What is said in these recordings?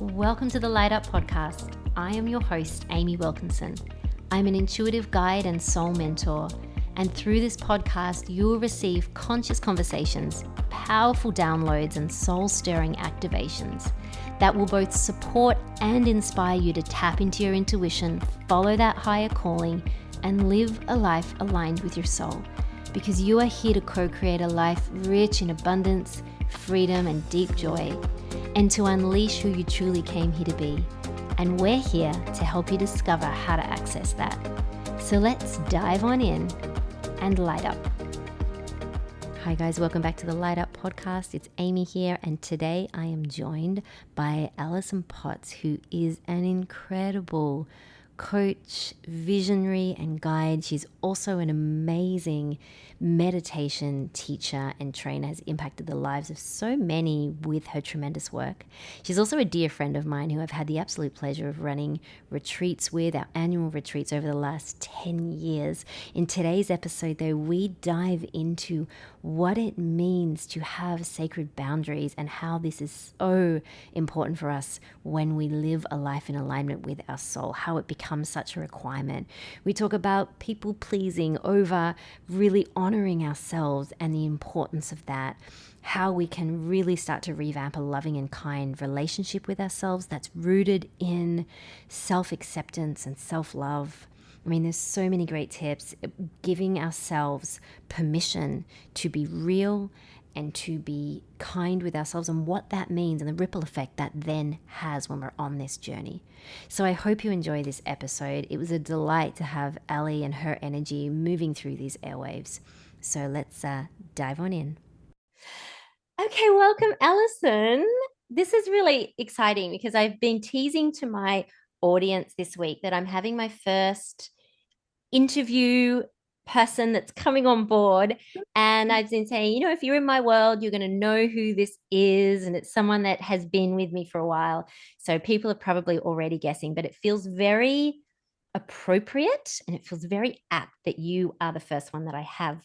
Welcome to the Light Up podcast. I am your host, Amy Wilkinson. I'm an intuitive guide and soul mentor, and through this podcast, you will receive conscious conversations, powerful downloads, and soul-stirring activations that will both support and inspire you to tap into your intuition, follow that higher calling, and live a life aligned with your soul. Because you are here to co-create a life rich in abundance, freedom, and deep joy, and to unleash who you truly came here to be. And we're here to help you discover how to access that. So let's dive on in and light up. Hi guys, welcome back to the Light Up podcast. It's Amy here, and today I am joined by Alison Potts, who is an incredible coach, visionary, and guide. She's also an amazing meditation teacher and trainer, has impacted the lives of so many with her tremendous work. She's also a dear friend of mine who I've had the absolute pleasure of running retreats with, our annual retreats over the last 10 years. In today's episode, though, we dive into what it means to have sacred boundaries and how this is so important for us when we live a life in alignment with our soul, how it becomes such a requirement. We talk about people pleasing over really honoring ourselves and the importance of that, how we can really start to revamp a loving and kind relationship with ourselves that's rooted in self-acceptance and self-love. I mean, there's so many great tips, giving ourselves permission to be real and to be kind with ourselves, and what that means and the ripple effect that then has when we're on this journey. So I hope you enjoy this episode. It was a delight to have Ali and her energy moving through these airwaves. So let's dive on in. Okay, welcome, Alison. This is really exciting because I've been teasing to my audience this week that I'm having my first interview person that's coming on board, and I've been saying, if you're in my world, you're going to know who this is, and it's someone that has been with me for a while, so people are probably already guessing, but it feels very appropriate and it feels very apt that you are the first one that I have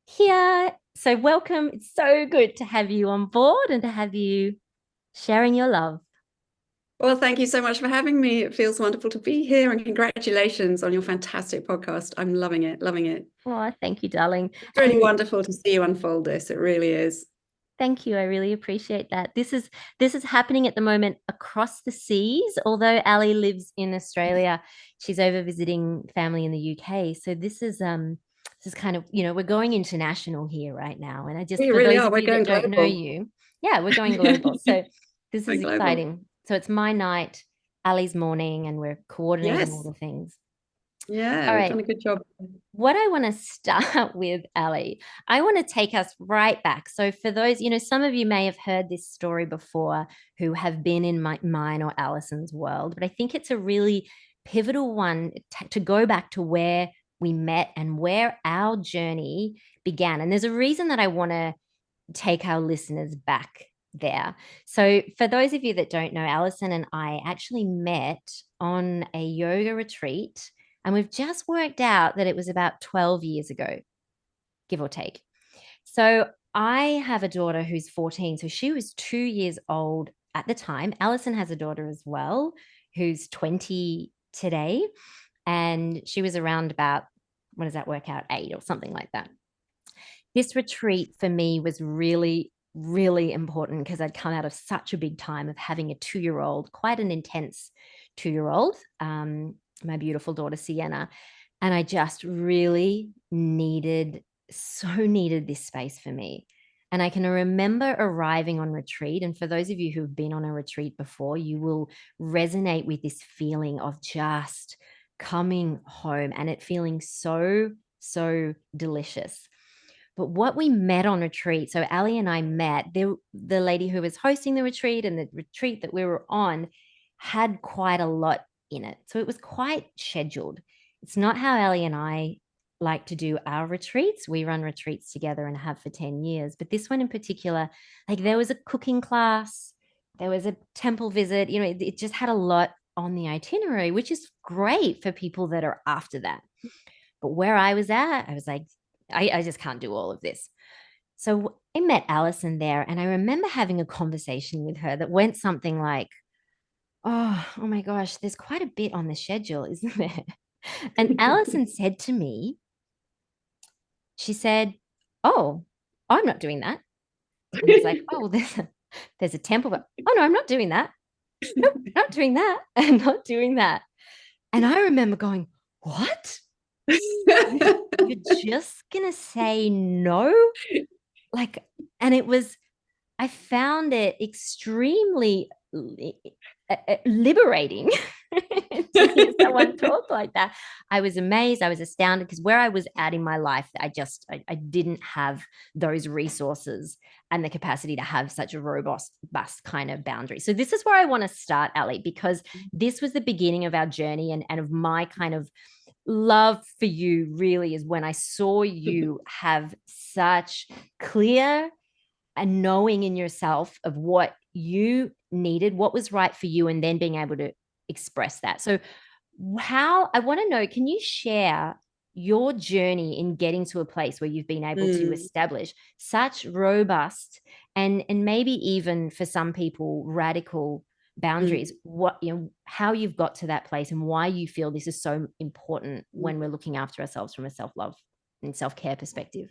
here. So welcome. It's so good to have you on board and to have you sharing your love. Well, thank you so much for having me. It feels wonderful to be here, and congratulations on your fantastic podcast. I'm loving it, loving it. Oh, thank you, darling. It's really wonderful to see you unfold this. It really is. Thank you. I really appreciate that. This is happening at the moment across the seas. Although Ali lives in Australia, she's over visiting family in the UK. So this is kind of, we're going international here right now. And I just, We for really those are. of We're you that going don't know global. you, yeah, we're going global. So this is global. exciting. So it's my night, Ali's morning, and we're coordinating Yes. all the things. Yeah, All we've right. done a good job. What I want to start with, Ali, I want to take us right back. So for those, some of you may have heard this story before who have been in mine or Alison's world, but I think it's a really pivotal one to go back to where we met and where our journey began. And there's a reason that I want to take our listeners back there. So for those of you that don't know, Alison and I actually met on a yoga retreat, and we've just worked out that it was about 12 years ago, give or take. So I have a daughter who's 14. So she was 2 years old at the time. Alison has a daughter as well, who's 20 today. And she was around about, what does that work out, 8 or something like that. This retreat for me was really, really important because I'd come out of such a big time of having a 2-year-old, quite an intense 2-year-old, my beautiful daughter, Sienna. And I just really needed this space for me. And I can remember arriving on retreat. And for those of you who've been on a retreat before, you will resonate with this feeling of just coming home and it feeling so, so delicious. But what we met on retreat, so Ali and I met, the lady who was hosting the retreat and the retreat that we were on had quite a lot in it. So it was quite scheduled. It's not how Ali and I like to do our retreats. We run retreats together and have for 10 years. But this one in particular, like there was a cooking class, there was a temple visit, it just had a lot on the itinerary, which is great for people that are after that. But where I was at, I was like, I just can't do all of this. So I met Alison there, and I remember having a conversation with her that went something like, Oh my gosh, there's quite a bit on the schedule, isn't there? And Alison said to me, she said, "Oh, I'm not doing that." And I was like, "Oh, well, there's a temple, but oh no, I'm not doing that. Nope, not doing that. I'm not doing that." And I remember going, "What? You're just gonna say no?" Like, and it was, I found it extremely liberating to hear someone talk like that. I was amazed. I was astounded because where I was at in my life, I didn't have those resources and the capacity to have such a robust kind of boundary. So this is where I want to start, Ali, because this was the beginning of our journey and of my kind of love for you really is when I saw you have such clear and knowing in yourself of what you needed, what was right for you, and then being able to express that. So, how I want to know, can you share your journey in getting to a place where you've been able to establish such robust and maybe even for some people radical boundaries, what, you know, how you've got to that place and why you feel this is so important when we're looking after ourselves from a self-love and self-care perspective?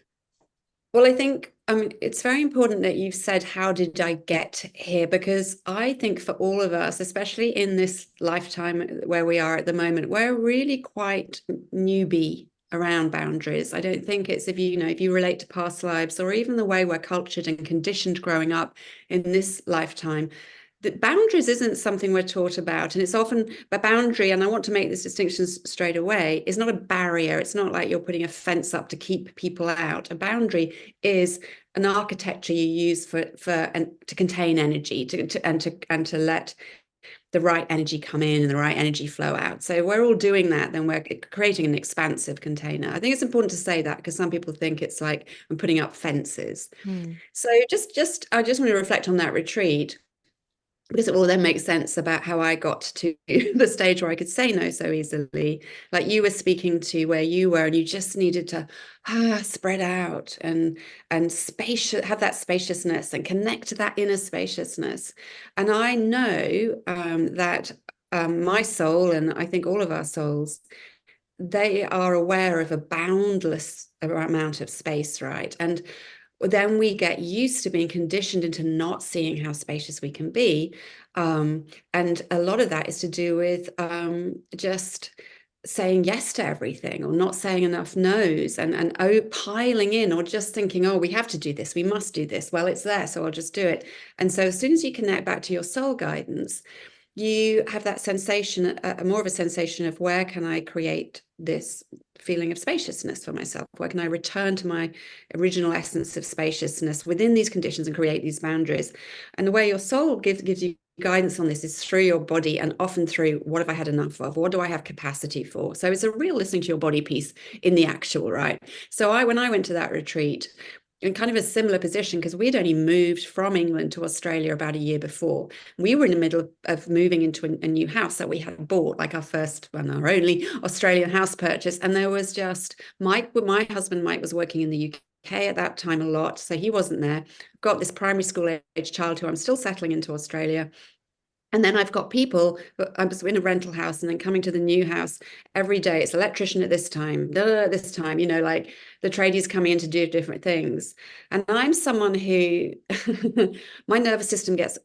Well, I think it's very important that you've said, how did I get here? Because I think for all of us, especially in this lifetime where we are at the moment, we're really quite newbie around boundaries. I don't think it's, if you relate to past lives or even the way we're cultured and conditioned growing up in this lifetime, that boundaries isn't something we're taught about. And it's often a boundary, and I want to make this distinction straight away, is not a barrier. It's not like you're putting a fence up to keep people out. A boundary is an architecture you use and to contain energy, and to let the right energy come in and the right energy flow out. So we're all doing that, then we're creating an expansive container. I think it's important to say that because some people think it's like I'm putting up fences. So I just want to reflect on that retreat, because it will then make sense about how I got to the stage where I could say no so easily. Like you were speaking to where you were, and you just needed to spread out and spacious, have that spaciousness and connect to that inner spaciousness. And I know that my soul, and I think all of our souls, they are aware of a boundless amount of space, right? And then we get used to being conditioned into not seeing how spacious we can be. And a lot of that is to do with just saying yes to everything, or not saying enough no's, and piling in, or just thinking, oh, we have to do this, we must do this. Well, it's there, so I'll just do it. And so as soon as you connect back to your soul guidance, you have that sensation, more of a sensation of, where can I create this feeling of spaciousness for myself? Where can I return to my original essence of spaciousness within these conditions and create these boundaries? And the way your soul gives you guidance on this is through your body, and often through, what have I had enough of? What do I have capacity for? So it's a real listening to your body piece in the actual, right? So when I went to that retreat, in kind of a similar position, because we'd only moved from England to Australia about a year before. We were in the middle of moving into a new house that we had bought, like our first and our only Australian house purchase. And there was just my husband Mike was working in the UK at that time a lot, so he wasn't there. I've got this primary school age child who I'm still settling into Australia. And then I've got people, I was in a rental house and then coming to the new house every day. It's electrician at this time, this time, like the tradies coming in to do different things. And I'm someone who, my nervous system gets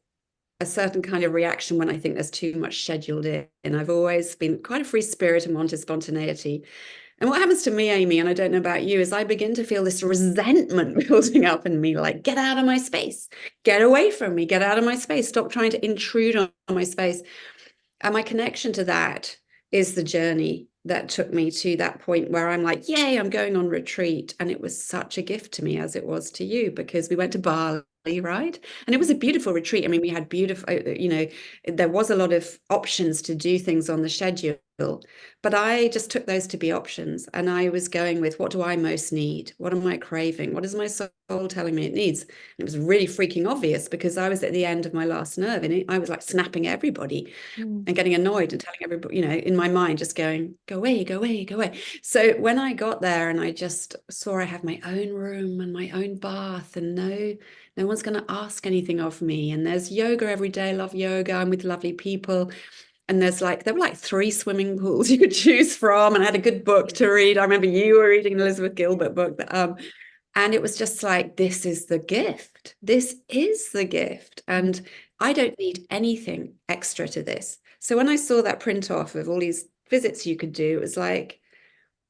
a certain kind of reaction when I think there's too much scheduled in. And I've always been quite a free spirit and wanted spontaneity. And what happens to me, Amy, and I don't know about you, is I begin to feel this resentment building up in me, like, get out of my space, get away from me, get out of my space, stop trying to intrude on my space. And my connection to that is the journey that took me to that point where I'm like, yay, I'm going on retreat. And it was such a gift to me, as it was to you, because we went to Bali, right? And it was a beautiful retreat. I mean, we had beautiful, there was a lot of options to do things on the schedule. But I just took those to be options. And I was going with, what do I most need? What am I craving? What is my soul telling me it needs? And it was really freaking obvious because I was at the end of my last nerve and I was like snapping at everybody and getting annoyed and telling everybody, in my mind, just going, go away, go away, go away. So when I got there and I just saw I have my own room and my own bath and no one's going to ask anything of me. And there's yoga every day. I love yoga. I'm with lovely people. And there were like 3 swimming pools you could choose from. And I had a good book to read. I remember you were reading an Elizabeth Gilbert book. And it was just like, this is the gift. This is the gift. And I don't need anything extra to this. So when I saw that print off of all these visits you could do,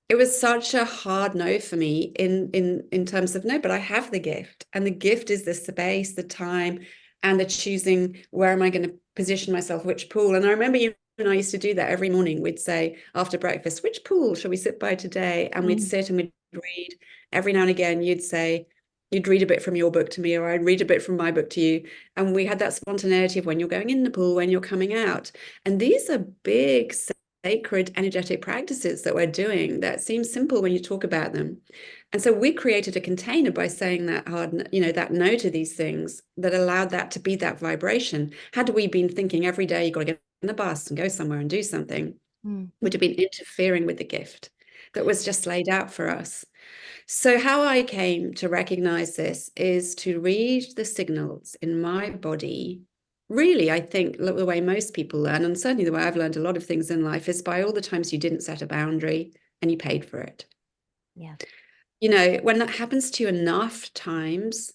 it was such a hard no for me in terms of, no, but I have the gift. And the gift is the space, the time, and the choosing, where am I going to position myself, which pool. And I remember you and I used to do that every morning. We'd say after breakfast, which pool shall we sit by today? And we'd sit and we'd read. Every now and again, you'd read a bit from your book to me, or I'd read a bit from my book to you. And we had that spontaneity of when you're going in the pool, when you're coming out. And these are big, sacred, energetic practices that we're doing that seem simple when you talk about them. And so we created a container by saying that that no to these things that allowed that to be that vibration. Had we been thinking every day, you've got to get in the bus and go somewhere and do something, would have been interfering with the gift that was just laid out for us. So how I came to recognize this is to read the signals in my body. Really, I think the way most people learn, and certainly the way I've learned a lot of things in life, is by all the times you didn't set a boundary and you paid for it. Yeah. When that happens to you enough times,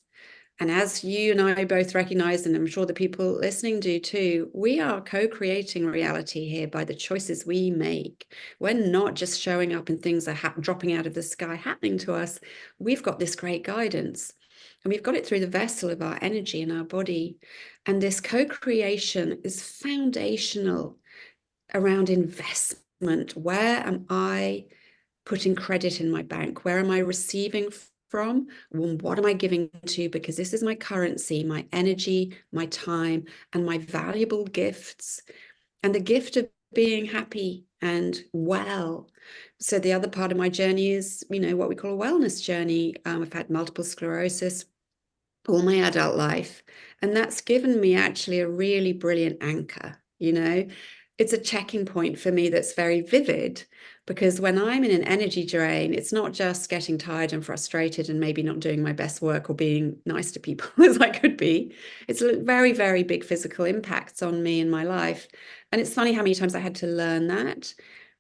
and as you and I both recognize, and I'm sure the people listening do too, we are co-creating reality here by the choices we make. We're not just showing up and things are dropping out of the sky happening to us. We've got this great guidance, and we've got it through the vessel of our energy in our body. And this co-creation is foundational around investment. Where am I putting credit in my bank? Where am I receiving from? What am I giving to? Because this is my currency, my energy, my time, and my valuable gifts, and the gift of being happy and well. So the other part of my journey is, what we call a wellness journey. I've had multiple sclerosis all my adult life, and that's given me actually a really brilliant anchor. It's a checking point for me that's very vivid, because when I'm in an energy drain, it's not just getting tired and frustrated and maybe not doing my best work or being nice to people as I could be. It's very, very big physical impacts on me in my life. And it's funny how many times I had to learn that.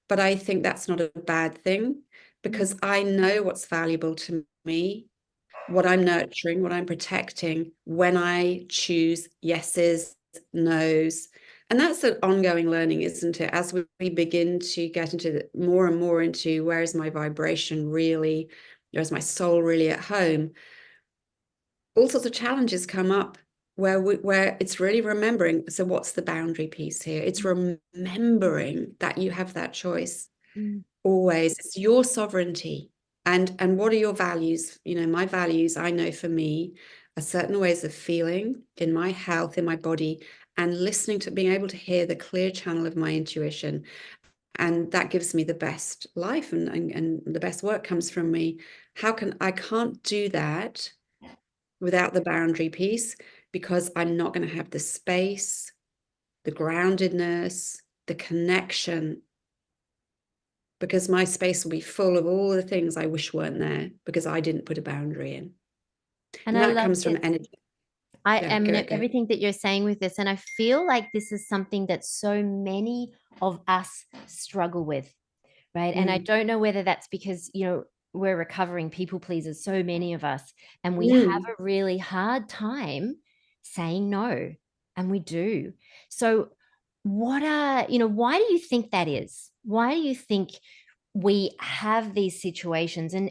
But I think that's not a bad thing, because I know what's valuable to me, what I'm nurturing, what I'm protecting, when I choose yeses, nos. And that's an ongoing learning, isn't it? As we begin to get into more and more into, where is my vibration really? Where's my soul really at home? All sorts of challenges come up where it's really remembering. So what's the boundary piece here? It's remembering that you have that choice. Always. It's your sovereignty. And what are your values? My values, I know for me, are certain ways of feeling in my health, in my body, and listening to, being able to hear the clear channel of my intuition. And that gives me the best life, and the best work comes from me. I can't do that without the boundary piece, because I'm not going to have the space, the groundedness, the connection, because my space will be full of all the things I wish weren't there because I didn't put a boundary in. And And I that love comes from this. energy. Everything that you're saying with this, and I feel like this is something that so many of us struggle with, right? And I don't know whether that's because, we're recovering people pleasers, so many of us, and we have a really hard time saying no, and we do. So why do you think that is? Why do you think we have these situations? And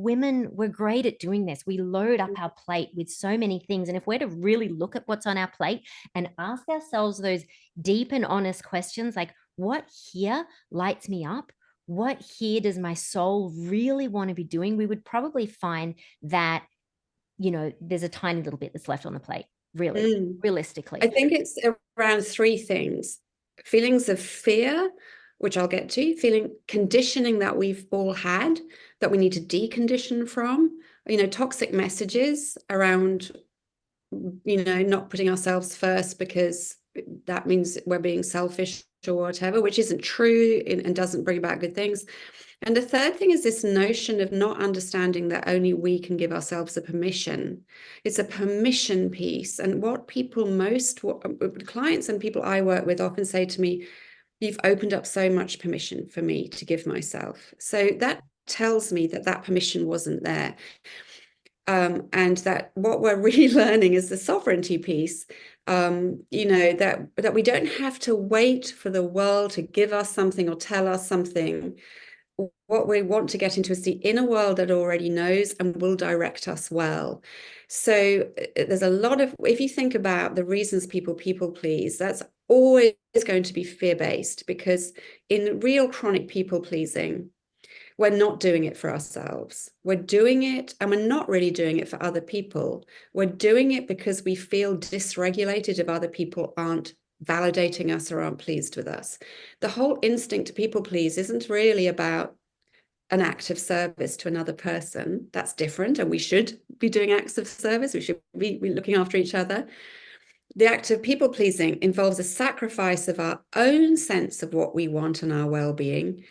women, we're great at doing this. We load up our plate with so many things, and if we're to really look at what's on our plate and ask ourselves those deep and honest questions, like, what here lights me up, what here does my soul really want to be doing, we would probably find that there's a tiny little bit that's left on the plate, really, realistically. I think it's around 3 things: feelings of fear, which I'll get to, feeling conditioning that we've all had that we need to decondition from, toxic messages around, not putting ourselves first because that means we're being selfish or whatever, which isn't true and doesn't bring about good things. And the third thing is this notion of not understanding that only we can give ourselves a permission. It's a permission piece. And what clients and people I work with often say to me, you've opened up so much permission for me to give myself. So that tells me that permission wasn't there. And that what we're really learning is the sovereignty piece, that we don't have to wait for the world to give us something or tell us something. What we want to get into is the inner world that already knows and will direct us well. So there's a lot of, if you think about the reasons people please, that's always going to be fear-based, because in real chronic people pleasing, we're not doing it for ourselves. We're doing it, and we're not really doing it for other people. We're doing it because we feel dysregulated if other people aren't validating us or aren't pleased with us. The whole instinct to people please isn't really about an act of service to another person. That's different, and we should be doing acts of service. We should be looking after each other. The act of people pleasing involves a sacrifice of our own sense of what we want and our well-being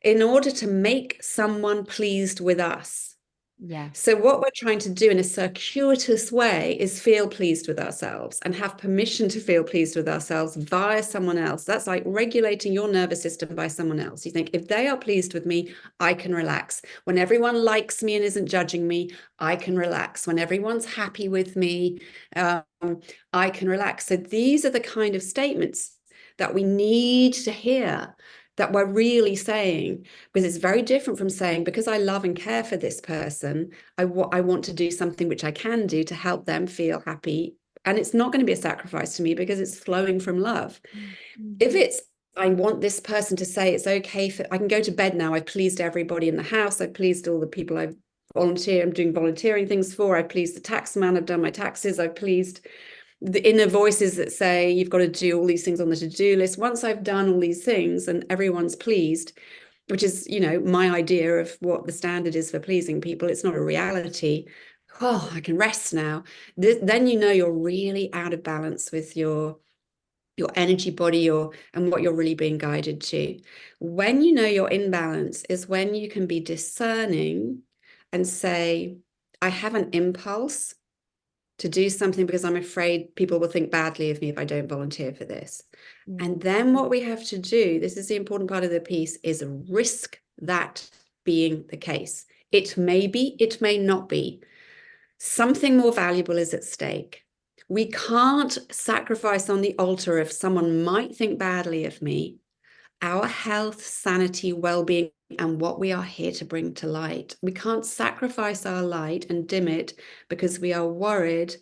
in order to make someone pleased with us. Yeah. So what we're trying to do in a circuitous way is feel pleased with ourselves and have permission to feel pleased with ourselves via someone else. That's like regulating your nervous system by someone else. You think, if they are pleased with me, I can relax. When everyone likes me and isn't judging me, I can relax. When everyone's happy with me, I can relax. So these are the kind of statements that we need to hear, that we're really saying, because it's very different from saying, because I love and care for this person, I want to do something which I can do to help them feel happy. And it's not going to be a sacrifice to me because it's flowing from love. Mm-hmm. If it's, I want this person to say it's okay, I can go to bed now. I've pleased everybody in the house. I've pleased all the people I'm doing volunteering things for. I've pleased the tax man. I've done my taxes. I've pleased the inner voices that say you've got to do all these things on the to-do list. Once I've done all these things and everyone's pleased, which is, my idea of what the standard is for pleasing people, it's not a reality. Oh, I can rest now. Then you're really out of balance with your energy body and what you're really being guided to. When you're in balance is when you can be discerning and say, I have an impulse to do something because I'm afraid people will think badly of me if I don't volunteer for this. Mm. And then what we have to do, this is the important part of the piece, is risk that being the case. It may be, it may not be. Something more valuable is at stake. We can't sacrifice on the altar if someone might think badly of me, our health, sanity, well-being, and what we are here to bring to light. We can't sacrifice our light and dim it because we are worried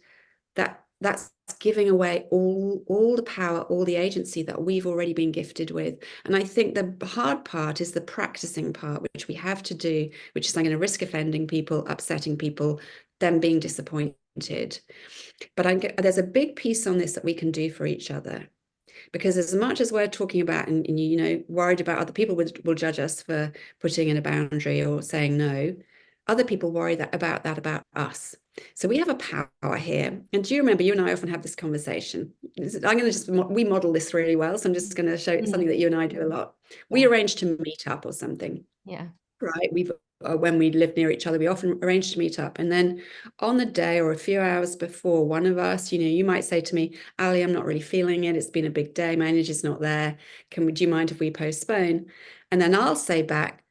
that that's giving away all the power, all the agency that we've already been gifted with. And I think the hard part is the practicing part, which we have to do, which is I'm going to risk offending people, upsetting people, them being disappointed. But there's a big piece on this that we can do for each other. Because as much as we're talking about and worried about other people will judge us for putting in a boundary or saying no, other people worry about us. So we have a power here. And do you remember, you and I often have this conversation. We model this really well. So I'm just going to show you something that you and I do a lot. Yeah. We arrange to meet up or something. Yeah. Right. When we live near each other, we often arrange to meet up. And then on the day or a few hours before, one of us, you might say to me, Ali, I'm not really feeling it. It's been a big day. My energy's not there. Do you mind if we postpone? And then I'll say back,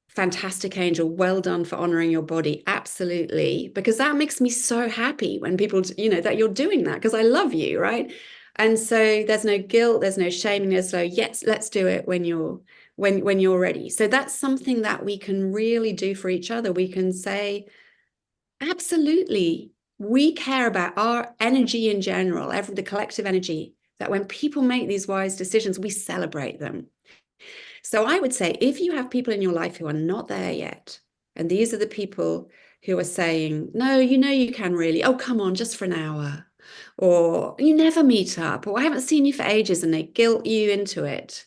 fantastic, Angel. Well done for honoring your body. Absolutely. Because that makes me so happy when people, that you're doing that, because I love you. Right. And so there's no guilt. There's no shaming. There's no, yes, let's do it when you're ready. So that's something that we can really do for each other. We can say, absolutely, we care about our energy in general, the collective energy, that when people make these wise decisions, we celebrate them. So I would say, if you have people in your life who are not there yet, and these are the people who are saying, no, you can really, oh, come on, just for an hour, or you never meet up, or I haven't seen you for ages, and they guilt you into it.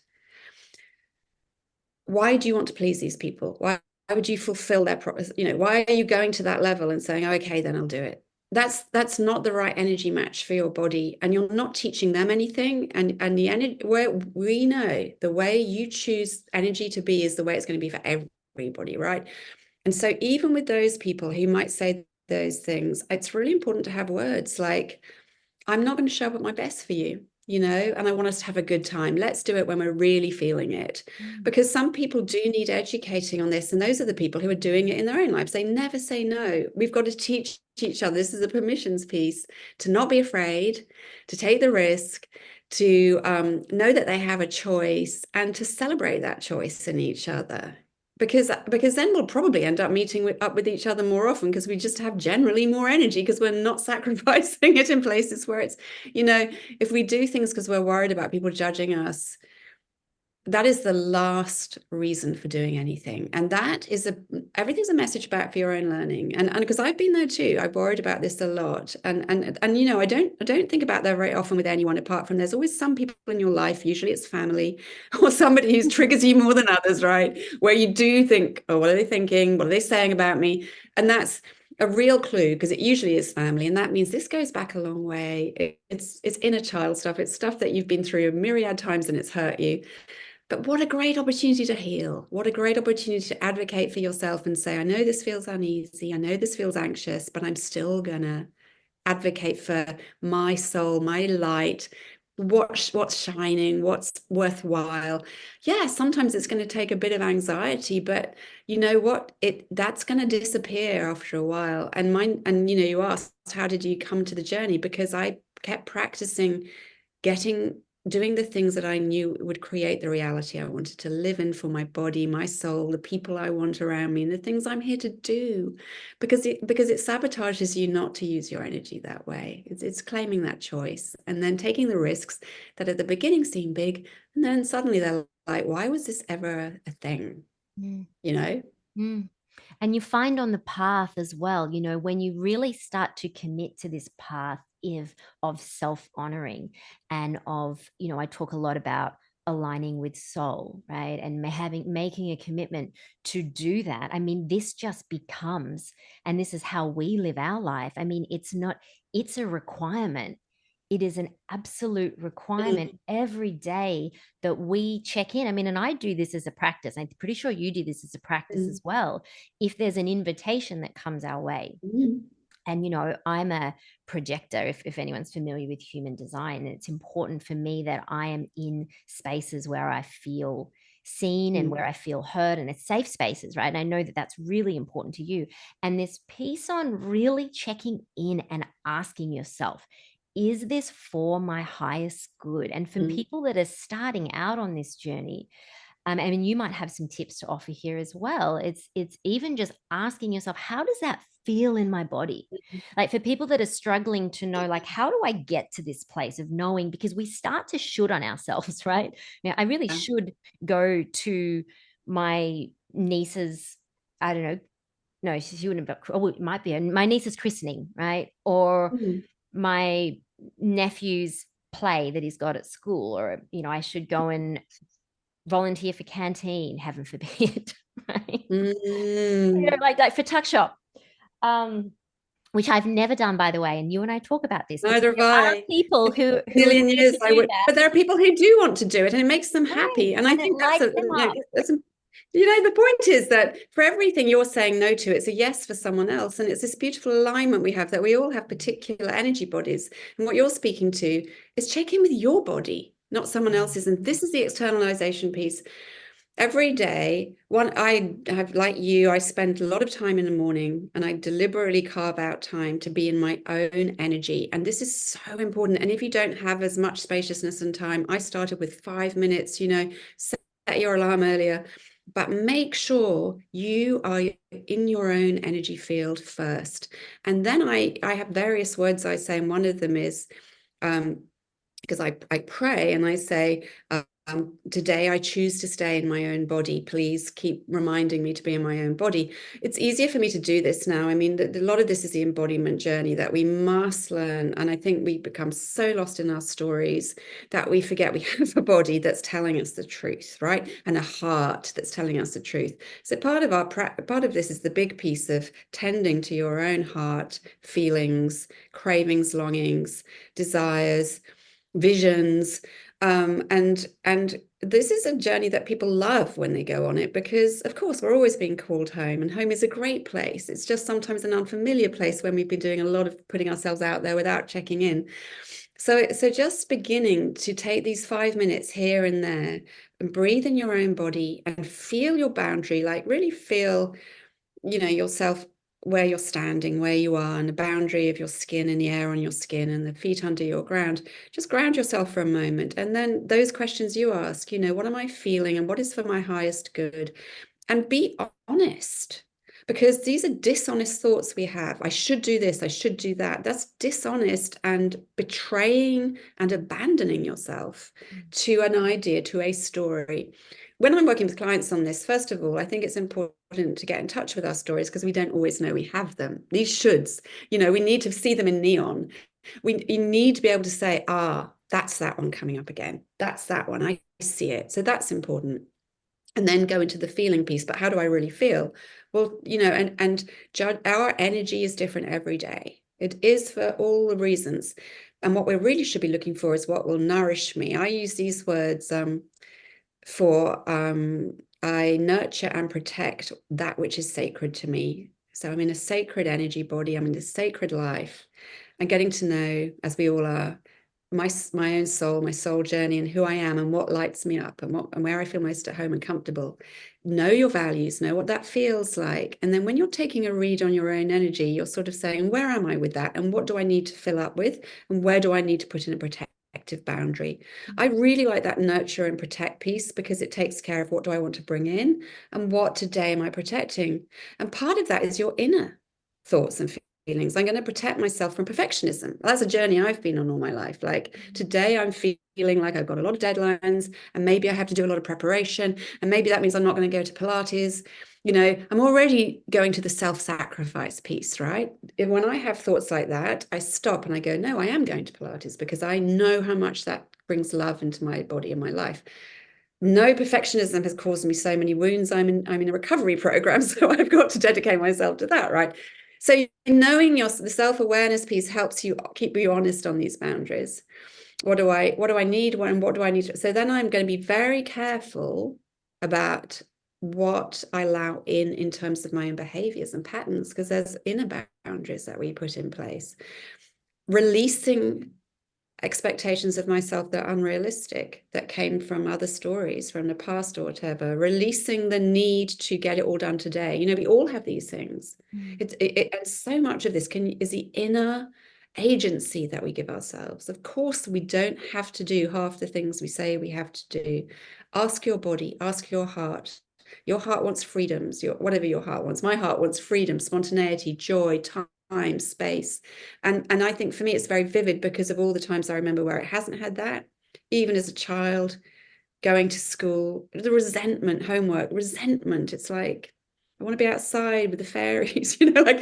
why do you want to please these people? Why would you fulfill their promise? Why are you going to that level and saying, oh, okay, then I'll do it? That's not the right energy match for your body, and you're not teaching them anything. And the energy, where we know the way you choose energy to be is the way it's going to be for everybody, right? And so even with those people who might say those things, it's really important to have words like, I'm not going to show up at my best for you, and I want us to have a good time. Let's do it when we're really feeling it. Because some people do need educating on this. And those are the people who are doing it in their own lives. They never say no. We've got to teach each other. This is a permissions piece, to not be afraid, to take the risk, to know that they have a choice, and to celebrate that choice in each other. Because then we'll probably end up meeting up with each other more often, because we just have generally more energy, because we're not sacrificing it in places where it's, if we do things because we're worried about people judging us, that is the last reason for doing anything. And that is everything's a message back for your own learning. And because I've been there too, I've worried about this a lot. And I don't think about that very often with anyone, apart from there's always some people in your life, usually it's family or somebody who triggers you more than others, right? Where you do think, oh, what are they thinking? What are they saying about me? And that's a real clue, because it usually is family. And that means this goes back a long way. It's inner child stuff. It's stuff that you've been through a myriad times and it's hurt you. But what a great opportunity to heal. What a great opportunity to advocate for yourself and say, I know this feels uneasy. I know this feels anxious, but I'm still going to advocate for my soul, my light, what's shining, what's worthwhile. Yeah, sometimes it's going to take a bit of anxiety, but you know what? That's going to disappear after a while. And you asked, how did you come to the journey? Because I kept practicing doing the things that I knew would create the reality I wanted to live in for my body, my soul, the people I want around me, and the things I'm here to do, because it sabotages you not to use your energy that way. It's claiming that choice and then taking the risks that at the beginning seem big, and then suddenly they're like, why was this ever a thing? Mm. You know? Mm. And you find on the path as well, when you really start to commit to this path of self-honoring and of, I talk a lot about aligning with soul, right? And making a commitment to do that. I mean, this just becomes, and this is how we live our life. I mean, it's a requirement. It is an absolute requirement every day that we check in. I mean, and I do this as a practice. I'm pretty sure you do this as a practice as well. If there's an invitation that comes our way, and I'm a projector, if anyone's familiar with human design, and it's important for me that I am in spaces where I feel seen and where I feel heard, and it's safe spaces, right? And I know that that's really important to you. And this piece on really checking in and asking yourself, is this for my highest good? And for people that are starting out on this journey, I mean, you might have some tips to offer here as well. It's even just asking yourself, how does that feel in my body? Like, for people that are struggling to know, like, how do I get to this place of knowing? Because we start to should on ourselves, right? Now, I really should go to my niece's, I don't know, no, she wouldn't have, oh, it might be my niece's christening, right? Or my nephew's play that he's got at school, or I should go and volunteer for canteen, heaven forbid, right? Like for tuck shop, which I've never done, by the way, and you and I talk about this, because Neither have there are I. people who A million are years to I do would, that. but there are people who do want to do it, and it makes them happy. Yes, And I think it that's lights them up. the point is that for everything you're saying no to, it's a yes for someone else. And it's this beautiful alignment we have, that we all have particular energy bodies. And what you're speaking to is check in with your body, not someone else's. And this is the externalization piece. Every day, I have, like you, I spend a lot of time in the morning, and I deliberately carve out time to be in my own energy. And this is so important. And if you don't have as much spaciousness and time, I started with 5 minutes, set your alarm earlier, but make sure you are in your own energy field first. And then I have various words I say, and one of them is, because I pray and I say, Today I choose to stay in my own body. Please keep reminding me to be in my own body. It's easier for me to do this now. I mean, a lot of this is the embodiment journey that we must learn. And I think we become so lost in our stories that we forget we have a body that's telling us the truth, right? And a heart that's telling us the truth. So part of this is the big piece of tending to your own heart, feelings, cravings, longings, desires, visions. And this is a journey that people love when they go on it, because of course we're always being called home, and home is a great place. It's just sometimes an unfamiliar place when we've been doing a lot of putting ourselves out there without checking in. So just beginning to take these 5 minutes here and there and breathe in your own body and feel your boundary, like really feel, yourself, where you're standing, where you are, and the boundary of your skin and the air on your skin and the feet under your ground. Just ground yourself for a moment. And then those questions you ask, what am I feeling and what is for my highest good? And be honest, because these are dishonest thoughts we have. I should do this, I should do that. That's dishonest and betraying and abandoning yourself to an idea, to a story. When I'm working with clients on this, first of all, I think it's important to get in touch with our stories, because we don't always know we have them. These shoulds, we need to see them in neon. You need to be able to say, that's that one coming up again. That's that one. I see it. So that's important. And then go into the feeling piece. But how do I really feel? Well, and judge, our energy is different every day. It is, for all the reasons. And what we really should be looking for is what will nourish me. I use these words I nurture and protect that which is sacred to me. So I'm in a sacred energy body. I'm in a sacred life, and getting to know, as we all are, my own soul, my soul journey, and who I am, and what lights me up, and where I feel most at home and comfortable. Know your values, know what that feels like. And then when you're taking a read on your own energy, you're sort of saying, where am I with that? And what do I need to fill up with? And where do I need to put in a protective boundary? I really like that nurture and protect piece, because it takes care of what do I want to bring in and what today am I protecting. And part of that is your inner thoughts and feelings. I'm going to protect myself from perfectionism. That's a journey I've been on all my life. Like today I'm feeling like I've got a lot of deadlines, and maybe I have to do a lot of preparation, and maybe that means I'm not going to go to Pilates. I'm already going to the self-sacrifice piece, right? When I have thoughts like that, I stop and I go, no, I am going to Pilates, because I know how much that brings love into my body and my life. No, perfectionism has caused me so many wounds. I'm in a recovery program, so I've got to dedicate myself to that, right? So knowing the self-awareness piece helps you keep you honest on these boundaries. What do I need? And what do I need? So then I'm going to be very careful about what I allow in terms of my own behaviors and patterns, because there's inner boundaries that we put in place. Releasing expectations of myself that are unrealistic, that came from other stories from the past or whatever. Releasing the need to get it all done today. We all have these things. And so much of this is the inner agency that we give ourselves. Of course, we don't have to do half the things we say we have to do. Ask your body, ask your heart. Your heart wants freedoms, whatever your heart wants. My heart wants freedom, spontaneity, joy, time, space. And I think for me it's very vivid because of all the times I remember where it hasn't had that. Even as a child, going to school, the resentment, homework, resentment. It's like, I want to be outside with the fairies, like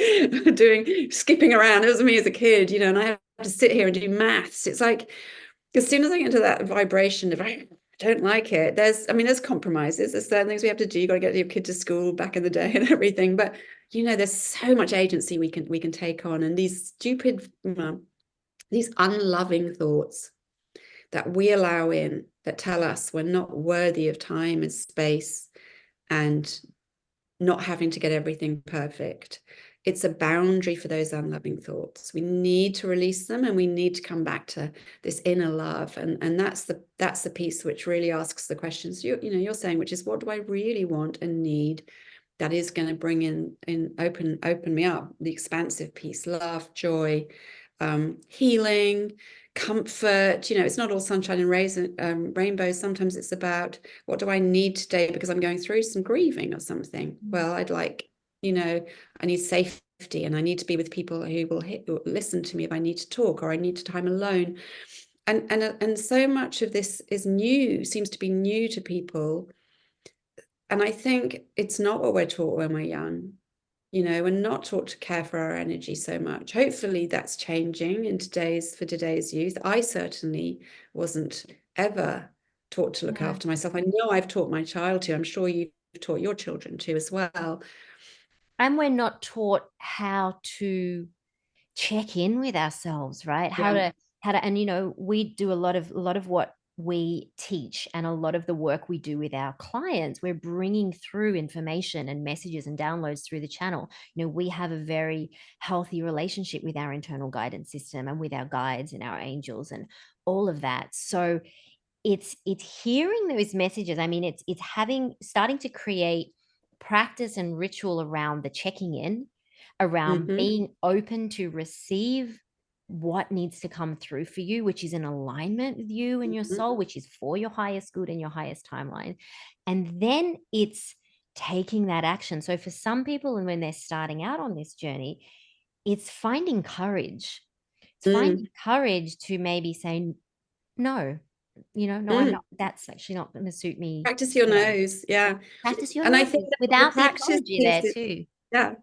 skipping around. It was me as a kid, and I have to sit here and do maths. It's like, as soon as I get into that vibration of I don't like it, there's compromises. There's certain things we have to do. You got to get your kid to school back in the day and everything. But there's so much agency we can take on. And these stupid, these unloving thoughts that we allow in, that tell us we're not worthy of time and space and not having to get everything perfect. It's a boundary for those unloving thoughts. We need to release them, and we need to come back to this inner love. And that's the piece which really asks the questions you're saying, which is, what do I really want and need that is going to bring in open me up, the expansive piece, love, joy, healing, comfort. It's not all sunshine and rainbows. Sometimes it's about, what do I need today because I'm going through some grieving or something. Well, I'd like, I need safety, and I need to be with people who will listen to me if I need to talk, or I need time alone. And so much of this is new, seems to be new to people. And I think it's not what we're taught when we're young. We're not taught to care for our energy so much. Hopefully that's changing for today's youth. I certainly wasn't ever taught to look after myself. I know I've taught my child to. I'm sure you've taught your children to as well. And we're not taught how to check in with ourselves, right? And we do a lot of what we teach and a lot of the work we do with our clients, we're bringing through information and messages and downloads through the channel. We have a very healthy relationship with our internal guidance system and with our guides and our angels and all of that. So it's hearing those messages. I mean, it's starting to create practice and ritual around the checking in, around being open to receive what needs to come through for you, which is in alignment with you and your soul, which is for your highest good and your highest timeline. And then it's taking that action. So for some people, and when they're starting out on this journey, it's finding courage. It's finding courage to maybe say, no, I'm not, that's actually not going to suit me. Practice your nose. Yeah. Practice your And I nose think that the without the practice apology piece there is, too. yeah,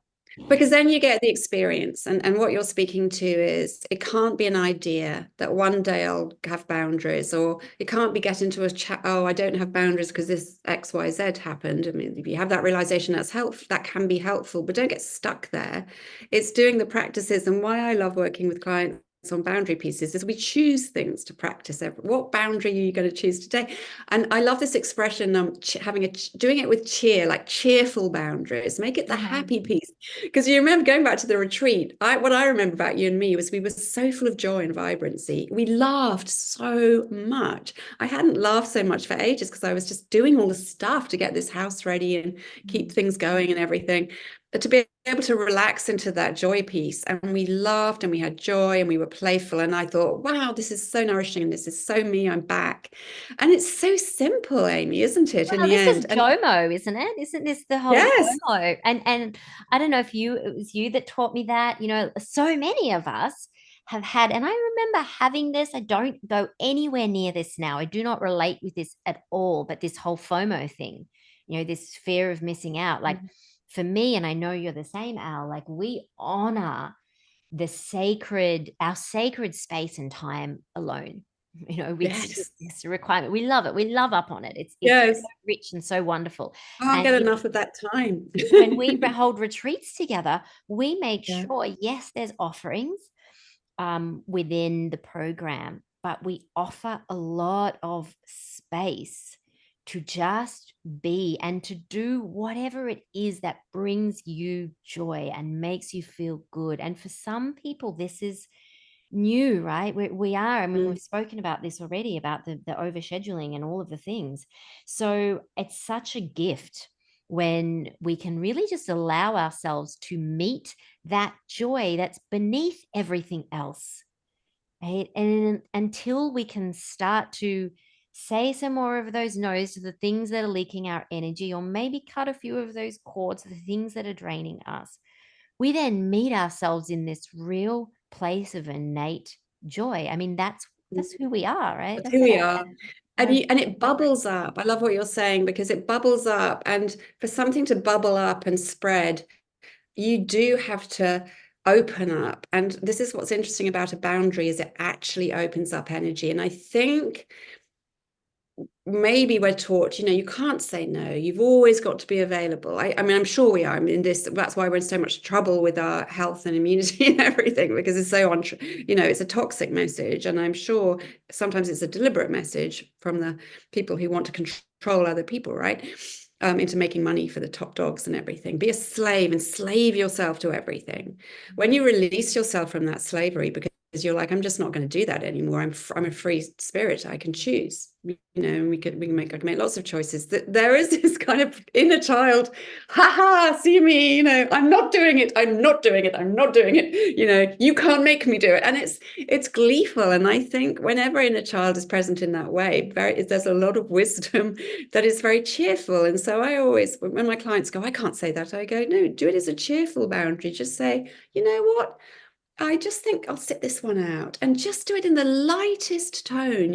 because then you get the experience. And what you're speaking to is, it can't be an idea that one day I'll have boundaries, or it can't be get into a chat, oh, I don't have boundaries because this XYZ happened. I mean, if you have that realization, that can be helpful, but don't get stuck there. It's doing the practices. And why I love working with clients on boundary pieces is we choose things to practice. What boundary are you going to choose today? And I love this expression, doing it with cheer, like cheerful boundaries. Make it the happy piece. Because you remember going back to the retreat, what I remember about you and me was we were so full of joy and vibrancy. We laughed so much. I hadn't laughed so much for ages because I was just doing all the stuff to get this house ready and keep things going and everything. But to be able to relax into that joy piece, and we laughed and we had joy and we were playful, and I thought, wow, this is so nourishing and this is so me, I'm back. And it's so simple, Amy, isn't it, in the This is end? JOMO, isn't it? Isn't this the whole Yes. JOMO? And I don't know if it was you that taught me that. So many of us have had, and I remember having this. I don't go anywhere near this now. I do not relate with this at all, but this whole FOMO thing, this fear of missing out. Like for me, and I know you're the same, Al, like we honor our sacred space and time alone. It's a requirement. We love it. We love up on it. It's Yes. so rich and so wonderful. Can't And get enough of that time. when we hold retreats together, we make Yeah. sure, yes, there's offerings within the program, but we offer a lot of space to just be and to do whatever it is that brings you joy and makes you feel good. And for some people, this is new, right? We are. I mean, we've spoken about this already, about the overscheduling and all of the things. So it's such a gift when we can really just allow ourselves to meet that joy that's beneath everything else. Right? And until we can start to say some more of those no's to the things that are leaking our energy, or maybe cut a few of those cords, the things that are draining us, we then meet ourselves in this real place of innate joy. I mean, that's who we are, right? That's who we are. And it bubbles up. I love what you're saying, because it bubbles up. And for something to bubble up and spread, you do have to open up. And this is what's interesting about a boundary, is it actually opens up energy. And I think maybe we're taught, you can't say no. You've always got to be available. I mean, I'm sure we are. I mean, that's why we're in so much trouble with our health and immunity and everything, because it's so it's a toxic message. And I'm sure sometimes it's a deliberate message from the people who want to control other people, right? Into making money for the top dogs and everything. Be a slave and slave yourself to everything. When you release yourself from that slavery, because you're like, I'm just not going to do that anymore. I'm a free spirit. I can choose. And I can make lots of choices. That there is this kind of inner child, see me, I'm not doing it. I'm not doing it. I'm not doing it. You can't make me do it. And it's gleeful. And I think whenever inner child is present in that way, there's a lot of wisdom that is very cheerful. And so I always, when my clients go, I can't say that, I go, no, do it as a cheerful boundary. Just say, you know what? I just think I'll sit this one out and just do it in the lightest tone.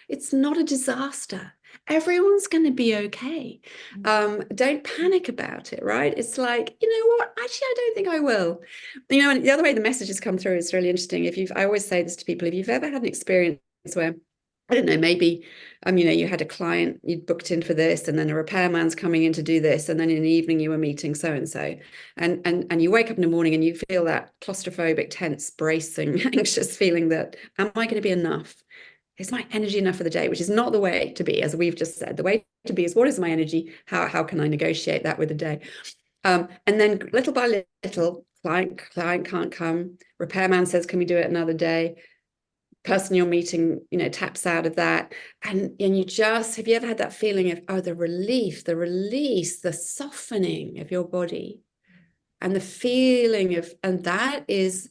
It's not a disaster. Everyone's going to be okay. Don't panic about it, right? It's like, you know what? Actually, I don't think I will. And the other way the messages come through is really interesting. I always say this to people, if you've ever had an experience where, I don't know, maybe, you had a client you'd booked in for this, and then a repairman's coming in to do this, and then in the evening you were meeting so and so, and you wake up in the morning and you feel that claustrophobic, tense, bracing, anxious feeling that, am I going to be enough? Is my energy enough for the day? Which is not the way to be, as we've just said. The way to be is, what is my energy? How can I negotiate that with the day? And then little by little, client can't come. Repairman says, can we do it another day? Person you're meeting, taps out of that. And you just, have you ever had that feeling of, the relief, the release, the softening of your body, and the feeling of, and that is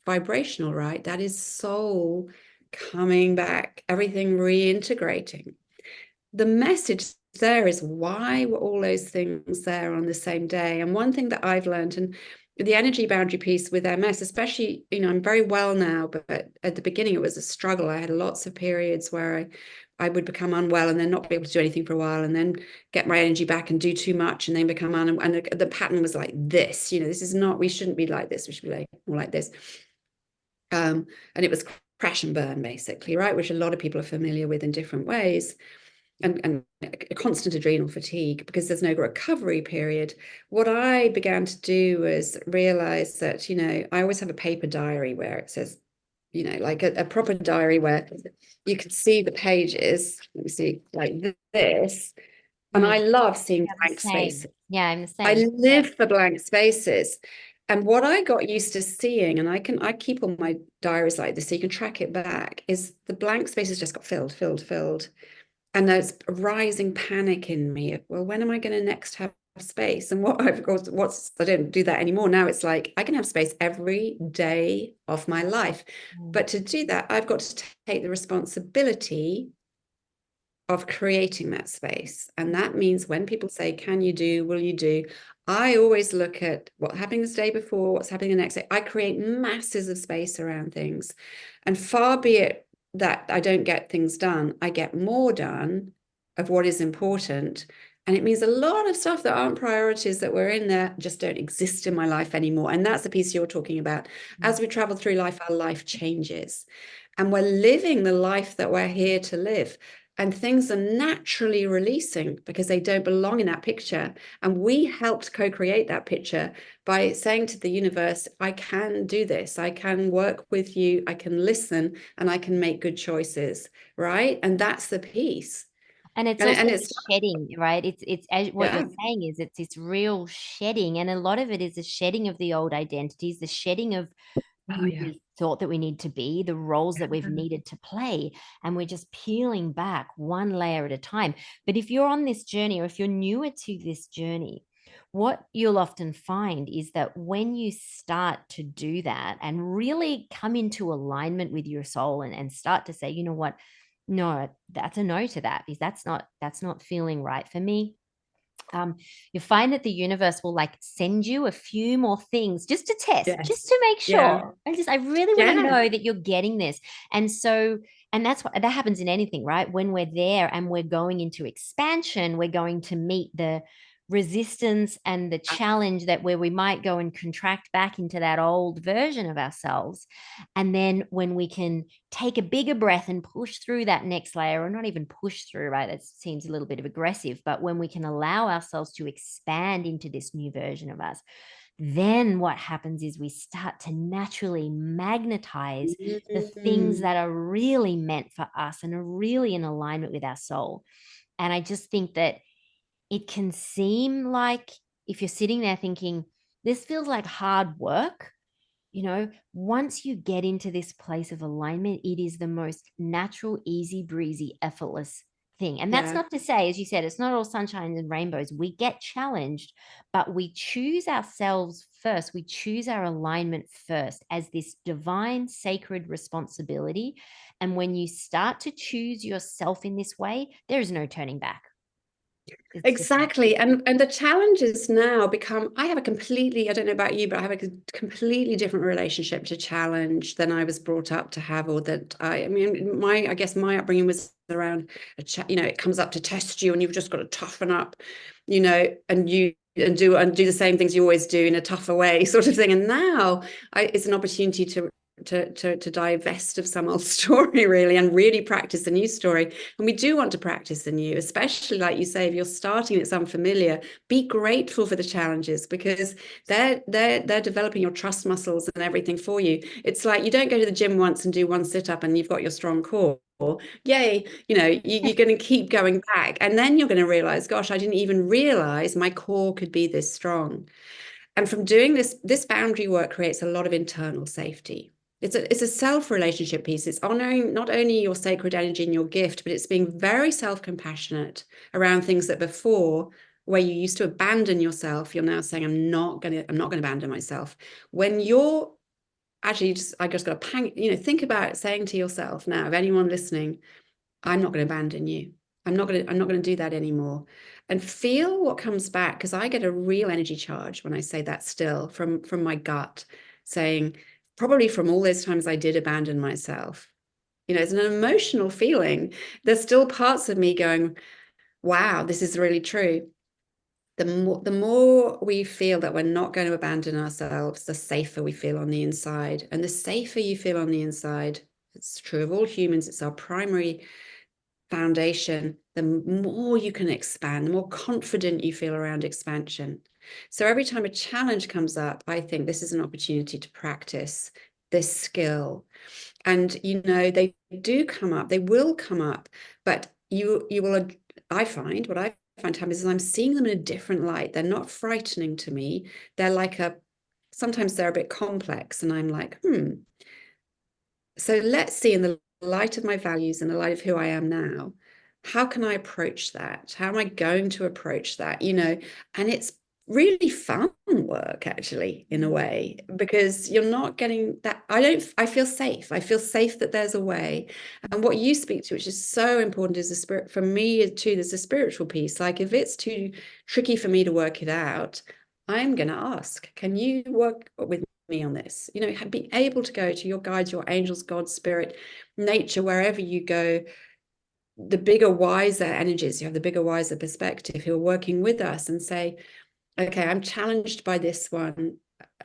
vibrational, right? That is soul coming back, everything reintegrating. The message there is, why were all those things there on the same day? And one thing that I've learned, and the energy boundary piece with MS, especially, I'm very well now, but at the beginning it was a struggle. I had lots of periods where I would become unwell and then not be able to do anything for a while, and then get my energy back and do too much and then become and the pattern was like this, this is not, we shouldn't be like this, we should be like more like this. And it was crash and burn, basically, right? Which a lot of people are familiar with in different ways. And a constant adrenal fatigue because there's no recovery period. What I began to do was realize that, I always have a paper diary where it says, like a proper diary where you can see the pages. Let me see, like this. And I love seeing blank spaces. Yeah, I'm the same. I live for blank spaces. And what I got used to seeing, and I keep all my diaries like this so you can track it back, is the blank spaces just got filled. And there's a rising panic in me of, well, when am I going to next have space? And I don't do that anymore. Now it's like, I can have space every day of my life. But to do that, I've got to take the responsibility of creating that space. And that means when people say, can you do, will you do? I always look at what's happening the day before, what's happening the next day. I create masses of space around things. And far be it that I don't get things done, I get more done of what is important. And it means a lot of stuff that aren't priorities that were in there just don't exist in my life anymore. And that's the piece you're talking about. As we travel through life, our life changes. And we're living the life that we're here to live. And things are naturally releasing because they don't belong in that picture. And we helped co-create that picture by saying to the universe, I can do this. I can work with you. I can listen, and I can make good choices. Right. And that's the piece. And it's also shedding, right? It's as what you're saying is it's this real shedding. And a lot of it is the shedding of the old identities, the shedding of who we thought that we need to be, the roles that we've needed to play. And we're just peeling back one layer at a time. But if you're on this journey, or if you're newer to this journey, what you'll often find is that when you start to do that and really come into alignment with your soul and start to say, you know what, no, that's a no to that, because that's not feeling right for me. You find that the universe will like send you a few more things just to test, just to make sure. I really want to know that you're getting this. And so, and that's what that happens in anything, right? When we're there and we're going into expansion, we're going to meet the resistance and the challenge that where we might go and contract back into that old version of ourselves. And then when we can take a bigger breath and push through that next layer, or not even push through, right? That seems a little bit of aggressive, but when we can allow ourselves to expand into this new version of us, then what happens is we start to naturally magnetize the things that are really meant for us and are really in alignment with our soul. And I just think that it can seem like, if you're sitting there thinking, this feels like hard work, once you get into this place of alignment, it is the most natural, easy breezy, effortless thing. And that's not to say, as you said, it's not all sunshine and rainbows. We get challenged, but we choose ourselves first. We choose our alignment first as this divine, sacred responsibility. And when you start to choose yourself in this way, there is no turning back. It's different. Exactly. And the challenges now become, I have a completely, I don't know about you, but I have a completely different relationship to challenge than I was brought up to have, or that I mean, I guess my upbringing was around, it comes up to test you and you've just got to toughen up, and do the same things you always do in a tougher way sort of thing. And now it's an opportunity to divest of some old story really and really practice a new story. And we do want to practice the new, especially like you say, if you're starting it's unfamiliar, be grateful for the challenges, because they're developing your trust muscles and everything for you. It's like you don't go to the gym once and do one sit-up and you've got your strong core. Yay, you're going to keep going back, and then you're going to realize, gosh, I didn't even realize my core could be this strong. And from doing this boundary work creates a lot of internal safety. It's a self-relationship piece. It's honoring not only your sacred energy and your gift, but it's being very self-compassionate around things that before, where you used to abandon yourself, you're now saying, I'm not going to abandon myself. When you're actually I just got a pang, think about saying to yourself now, if anyone listening, I'm not going to abandon you. I'm not going to do that anymore. And feel what comes back, because I get a real energy charge when I say that still from my gut, saying, probably from all those times I did abandon myself. It's an emotional feeling. There's still parts of me going, wow, this is really true. The more we feel that we're not going to abandon ourselves, the safer we feel on the inside. And the safer you feel on the inside, it's true of all humans, it's our primary foundation, the more you can expand, the more confident you feel around expansion. So every time a challenge comes up, I think this is an opportunity to practice this skill. And they do come up, they will come up, but you will, I find what I find happens is I'm seeing them in a different light. They're not frightening to me. They're like sometimes they're a bit complex, and I'm like, so let's see, in the light of my values and the light of who I am now, how can I approach that? How am I going to approach that? And it's really fun work, actually, in a way, because you're not getting that. I feel safe. I feel safe that there's a way. And what you speak to, which is so important, is the spirit. For me, too, there's a spiritual piece. Like, if it's too tricky for me to work it out, I'm going to ask, can you work with me on this? Be able to go to your guides, your angels, God, spirit, nature, wherever you go, the bigger, wiser energies, you have the bigger, wiser perspective, who are working with us, and say, okay, I'm challenged by this one,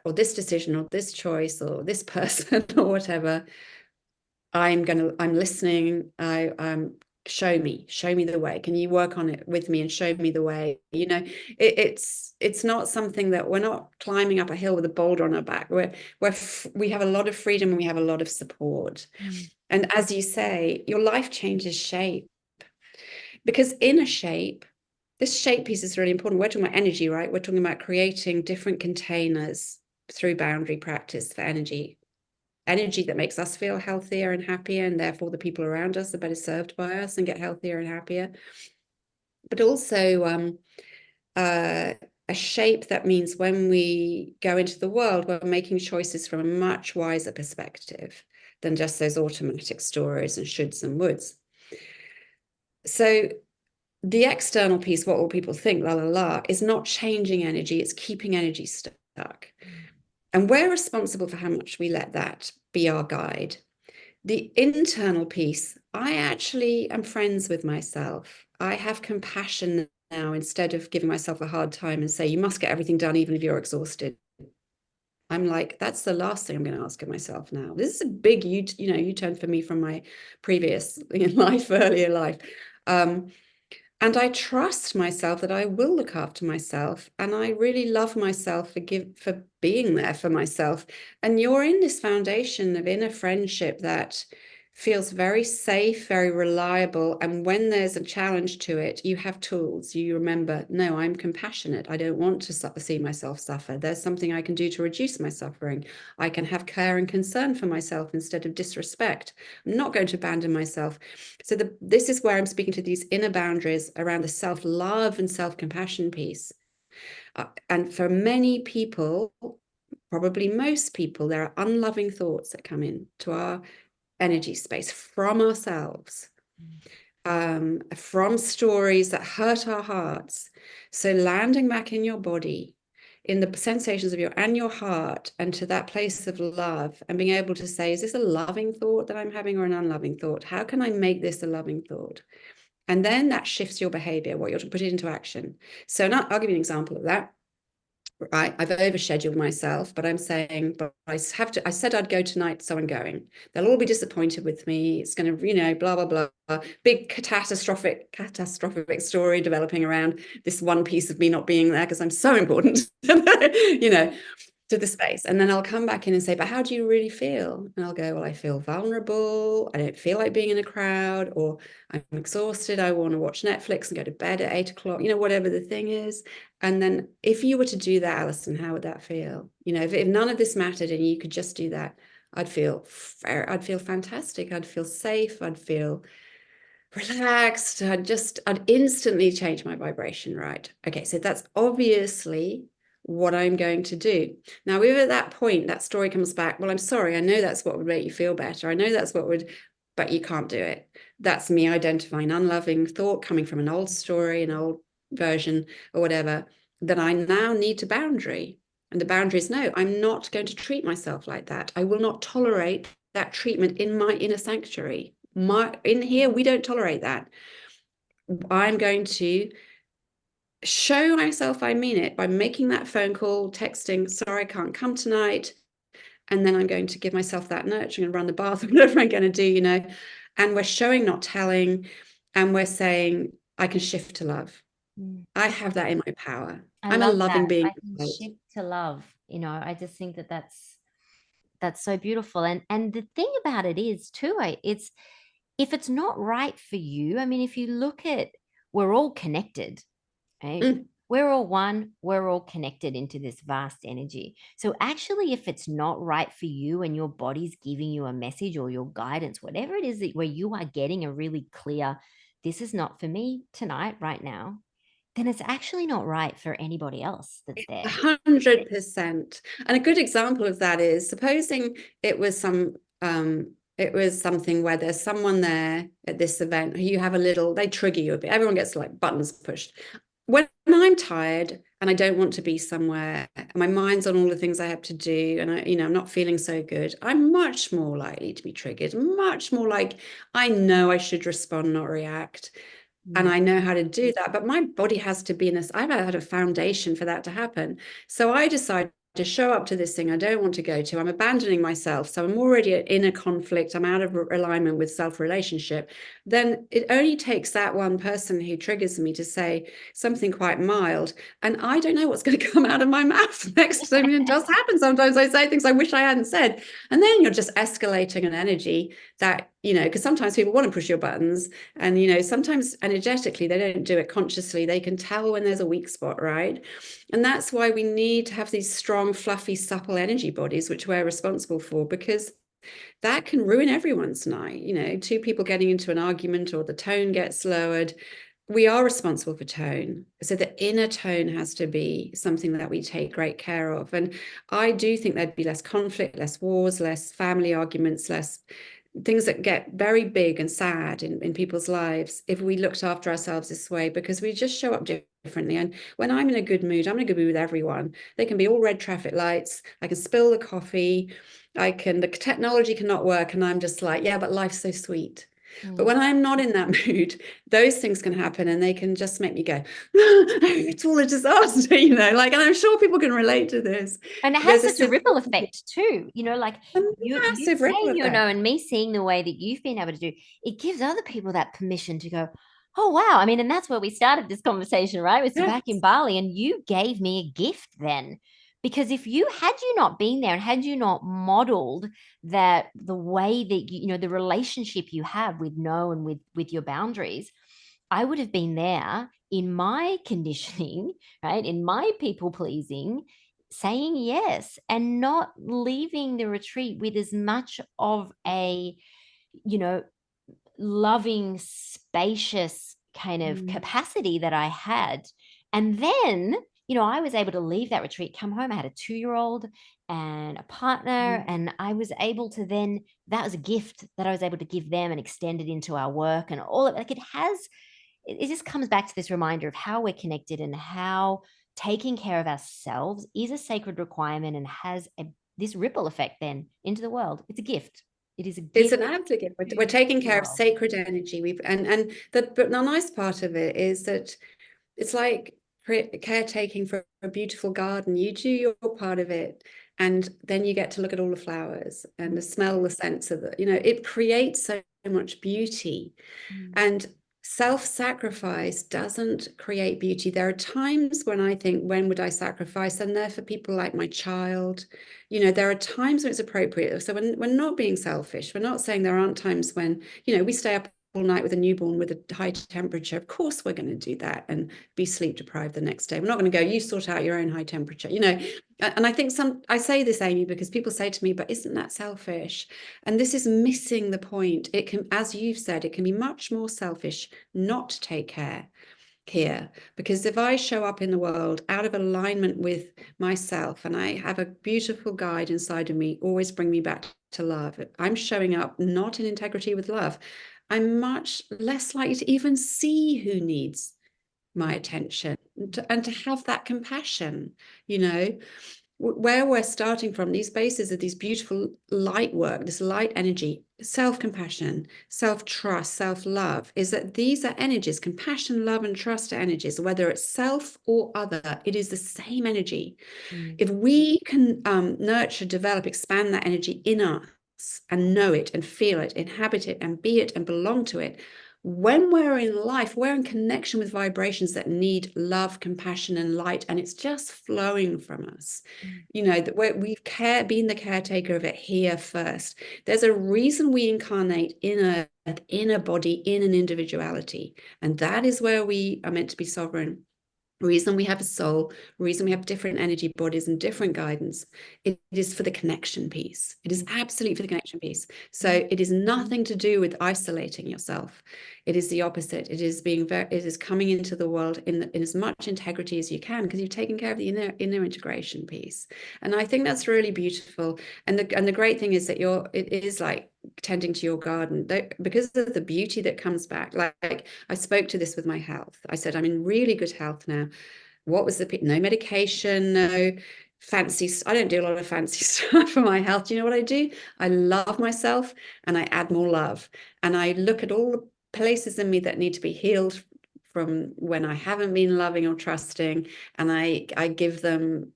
or this decision, or this choice, or this person, or whatever. I'm listening. Show me the way. Can you work on it with me and show me the way? It's not something that we're not climbing up a hill with a boulder on our back. We have a lot of freedom, and we have a lot of support. And as you say, your life changes shape, because in a shape, this shape piece is really important. We're talking about energy, right? We're talking about creating different containers through boundary practice for energy that makes us feel healthier and happier, and therefore the people around us are better served by us and get healthier and happier. But also a shape that means when we go into the world, we're making choices from a much wiser perspective than just those automatic stories and shoulds and woulds. So the external piece, what will people think, la la la, is not changing energy, it's keeping energy stuck. And we're responsible for how much we let that be our guide. The internal piece, I actually am friends with myself. I have compassion now, instead of giving myself a hard time and say, you must get everything done even if you're exhausted. I'm like, that's the last thing I'm going to ask of myself now. This is a big U-turn for me from my previous earlier life. And I trust myself that I will look after myself. And I really love myself for being there for myself. And you're in this foundation of inner friendship that feels very safe, very reliable. And when there's a challenge to it, you have tools. You remember, no, I'm compassionate. I don't want to see myself suffer. There's something I can do to reduce my suffering. I can have care and concern for myself instead of disrespect. I'm not going to abandon myself. So this is where I'm speaking to these inner boundaries around the self-love and self-compassion piece. And for many people, probably most people, there are unloving thoughts that come in to our energy space from ourselves. from stories that hurt our hearts. So landing back in your body, in the sensations of your heart, and to that place of love, and being able to say, is this a loving thought that I'm having or an unloving thought? How can I make this a loving thought? And then that shifts your behavior, what you're to put it into action. So I'll give you an example of that. Right, I've overscheduled myself, but I'm saying, but I said I'd go tonight, so I'm going. They'll all be disappointed with me. It's going to, blah, blah, blah. Big catastrophic story developing around this one piece of me not being there because I'm so important, to the space. And then I'll come back in and say, but how do you really feel? And I'll go, well, I feel vulnerable. I don't feel like being in a crowd, or I'm exhausted. I want to watch Netflix and go to bed at 8 o'clock, whatever the thing is. And then if you were to do that, Alison, how would that feel? If none of this mattered and you could just do that, I'd feel fantastic. I'd feel safe. I'd feel relaxed. I'd instantly change my vibration, right? Okay, so that's obviously what I'm going to do. Now, if at that point that story comes back, well, I'm sorry, I know that's what would make you feel better. I know that's what would, but you can't do it. That's me identifying unloving thought coming from an old story, an old version or whatever, that I now need to boundary. And the boundary is, no, I'm not going to treat myself like that. I will not tolerate that treatment in my inner sanctuary. In here, we don't tolerate that. I'm going to show myself I mean it by making that phone call, texting, sorry, I can't come tonight. And then I'm going to give myself that nurturing and run the bath, whatever I'm going to do, and we're showing, not telling, and we're saying, I can shift to love. I have that in my power. I'm a loving being. I can shift to love. I just think that's so beautiful. And the thing about it is too, if it's not right for you, I mean, if you look at, we're all connected, right? We're all one, we're all connected into this vast energy. So actually, if it's not right for you and your body's giving you a message or your guidance, whatever it is that where you are getting a really clear, this is not for me tonight, right now, then it's actually not right for anybody else that's there. 100%. And a good example of that is, supposing it was something where there's someone there at this event, they trigger you a bit. Everyone gets like buttons pushed. When I'm tired and I don't want to be somewhere, and my mind's on all the things I have to do, and I'm not feeling so good, I'm much more likely to be triggered, much more like I know I should respond, not react. And I know how to do that, but my body has to be in this. I've had a foundation for that to happen. So I decide to show up to this thing I don't want to go to. I'm abandoning myself. So I'm already in a conflict. I'm out of alignment with self-relationship. Then it only takes that one person who triggers me to say something quite mild. And I don't know what's going to come out of my mouth next. I mean, it does happen. Sometimes I say things I wish I hadn't said. And then you're just escalating an energy that, because sometimes people want to push your buttons, and, sometimes energetically, they don't do it consciously. They can tell when there's a weak spot, right? And that's why we need to have these strong, fluffy, supple energy bodies, which we're responsible for, because that can ruin everyone's night. Two people getting into an argument or the tone gets lowered. We are responsible for tone. So the inner tone has to be something that we take great care of. And I do think there'd be less conflict, less wars, less family arguments, less things that get very big and sad in people's lives if we looked after ourselves this way, because we just show up differently. And when I'm in a good mood, I'm in a good mood with everyone. They can be all red traffic lights. I can spill the coffee. The technology cannot work. And I'm just like, yeah, but life's so sweet. But when I'm not in that mood, those things can happen, and they can just make me go, it's all a disaster, and I'm sure people can relate to this. And it has such a ripple effect too, like you saying, and me seeing the way that you've been able to do, it gives other people that permission to go, oh, wow. I mean, and that's where we started this conversation, right? It was back in Bali, and you gave me a gift then. Because had you not been there and had you not modeled that the way that the relationship you have with no and with your boundaries, I would have been there in my conditioning, right? In my people pleasing, saying yes and not leaving the retreat with as much of a, loving, spacious kind of capacity that I had. And then, I was able to leave that retreat, come home. I had a 2-year-old and a partner, and I was able to then, that was a gift that I was able to give them and extend it into our work and all of like it just comes back to this reminder of how we're connected and how taking care of ourselves is a sacred requirement and has this ripple effect then into the world. It's a gift. It is a It's gift an absolute gift. to We're taking the care of world. sacred energy. But the nice part of it is that it's like caretaking for a beautiful garden. You do your part of it, and then you get to look at all the flowers and the smell, the sense of it. It creates so much beauty. And self-sacrifice doesn't create beauty. There are times when I think, when would I sacrifice? And they're for people like my child. There are times when it's appropriate. So when we're not being selfish, we're not saying there aren't times when, we stay up all night with a newborn with a high temperature. Of course we're going to do that and be sleep deprived the next day. We're not going to go, you sort out your own high temperature, and I think I say this, Amy, because people say to me, but isn't that selfish? And this is missing the point. It can, as you've said, it can be much more selfish not to take care here, because if I show up in the world out of alignment with myself and I have a beautiful guide inside of me, always bring me back to love, I'm showing up not in integrity with love, I'm much less likely to even see who needs my attention and to have that compassion. Where we're starting from, these bases of these beautiful light work, this light energy, self-compassion, self-trust, self-love, is that these are energies. Compassion, love, and trust are energies. Whether it's self or other, it is the same energy. If we can nurture, develop, expand that energy in us and know it and feel it, inhabit it and be it and belong to it, when we're in life, we're in connection with vibrations that need love, compassion, and light, and it's just flowing from us. That we've been the caretaker of it here first. There's a reason we incarnate in a body, in an individuality, and that is where we are meant to be sovereign. Reason we have a soul, reason we have different energy bodies and different guidance, it is for the connection piece. It is absolutely for the connection piece. So it is nothing to do with isolating yourself. It is the opposite. It is coming into the world in as much integrity as you can, because you've taken care of the inner integration piece. And I think that's really beautiful. And the great thing is that it is like tending to your garden, because of the beauty that comes back. Like I spoke to this with my health. I said, I'm in really good health now. What was no medication, no fancy, I don't do a lot of fancy stuff for my health. Do you know what I do? I love myself and I add more love. And I look at all the places in me that need to be healed from when I haven't been loving or trusting, and I give that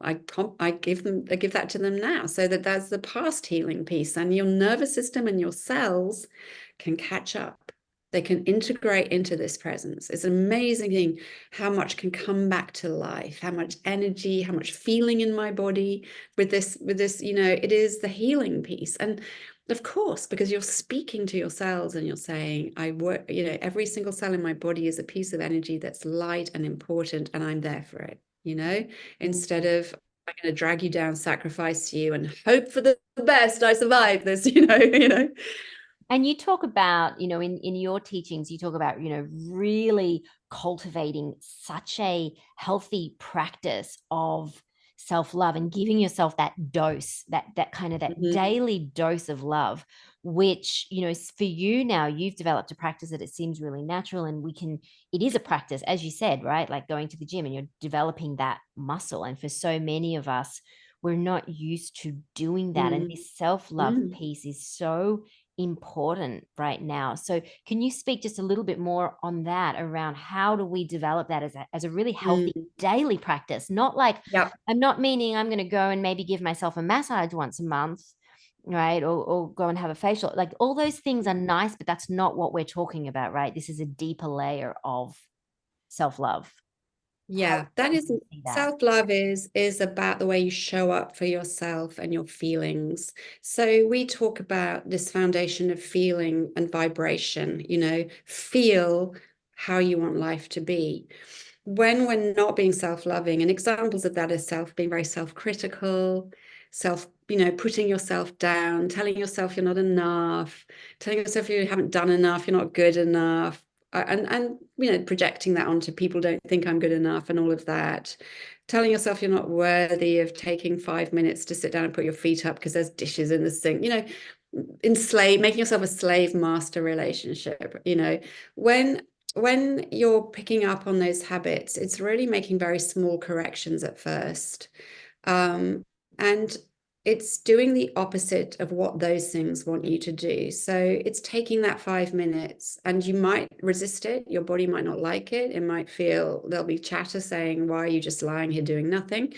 to them now, so that that's the past healing piece, and your nervous system and your cells can catch up. They can integrate into this presence. It's an amazing thing how much can come back to life, how much energy, how much feeling in my body with this, it is the healing piece. And of course, because you're speaking to your cells and you're saying, I work, every single cell in my body is a piece of energy that's light and important, and I'm there for it, instead of, I'm going to drag you down, sacrifice you, and hope for the best I survive this, And you talk about, in your teachings, you talk about, really cultivating such a healthy practice of self-love and giving yourself that dose, that kind of that daily dose of love, which, for you now, you've developed a practice that it seems really natural, and it is a practice, as you said, right? Like going to the gym and you're developing that muscle. And for so many of us, we're not used to doing that. And this self-love piece is so important right now. So can you speak just a little bit more on that, around how do we develop that as a really healthy daily practice? Not like, I'm not meaning I'm going to go and maybe give myself a massage once a month, right? Or go and have a facial. Like all those things are nice, but that's not what we're talking about, right? This is a deeper layer of self-love. Yeah, that is, self-love is about the way you show up for yourself and your feelings. So we talk about this foundation of feeling and vibration, feel how you want life to be. When we're not being self-loving, and examples of that are being very self-critical, putting yourself down, telling yourself you're not enough, telling yourself you haven't done enough, you're not good enough, and projecting that onto people, don't think I'm good enough and all of that. Telling yourself you're not worthy of taking 5 minutes to sit down and put your feet up because there's dishes in the sink, making yourself a slave master relationship. When you're picking up on those habits, it's really making very small corrections at first. And it's doing the opposite of what those things want you to do. So it's taking that 5 minutes, and you might resist it. Your body might not like it. It might feel, there'll be chatter saying, why are you just lying here doing nothing?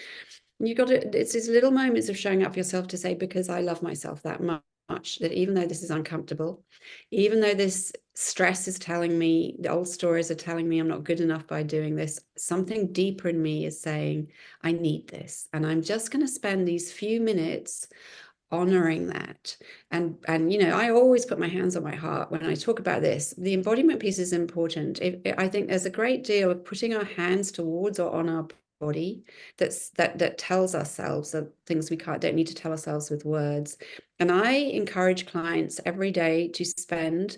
It's these little moments of showing up for yourself to say, because I love myself that much, that even though this is uncomfortable, even though this stress is telling me, the old stories are telling me I'm not good enough by doing this, something deeper in me is saying, I need this. And I'm just going to spend these few minutes honoring that. And I always put my hands on my heart when I talk about this. The embodiment piece is important. I think there's a great deal of putting our hands towards or on our body that tells ourselves the things we don't need to tell ourselves with words. And I encourage clients every day to spend,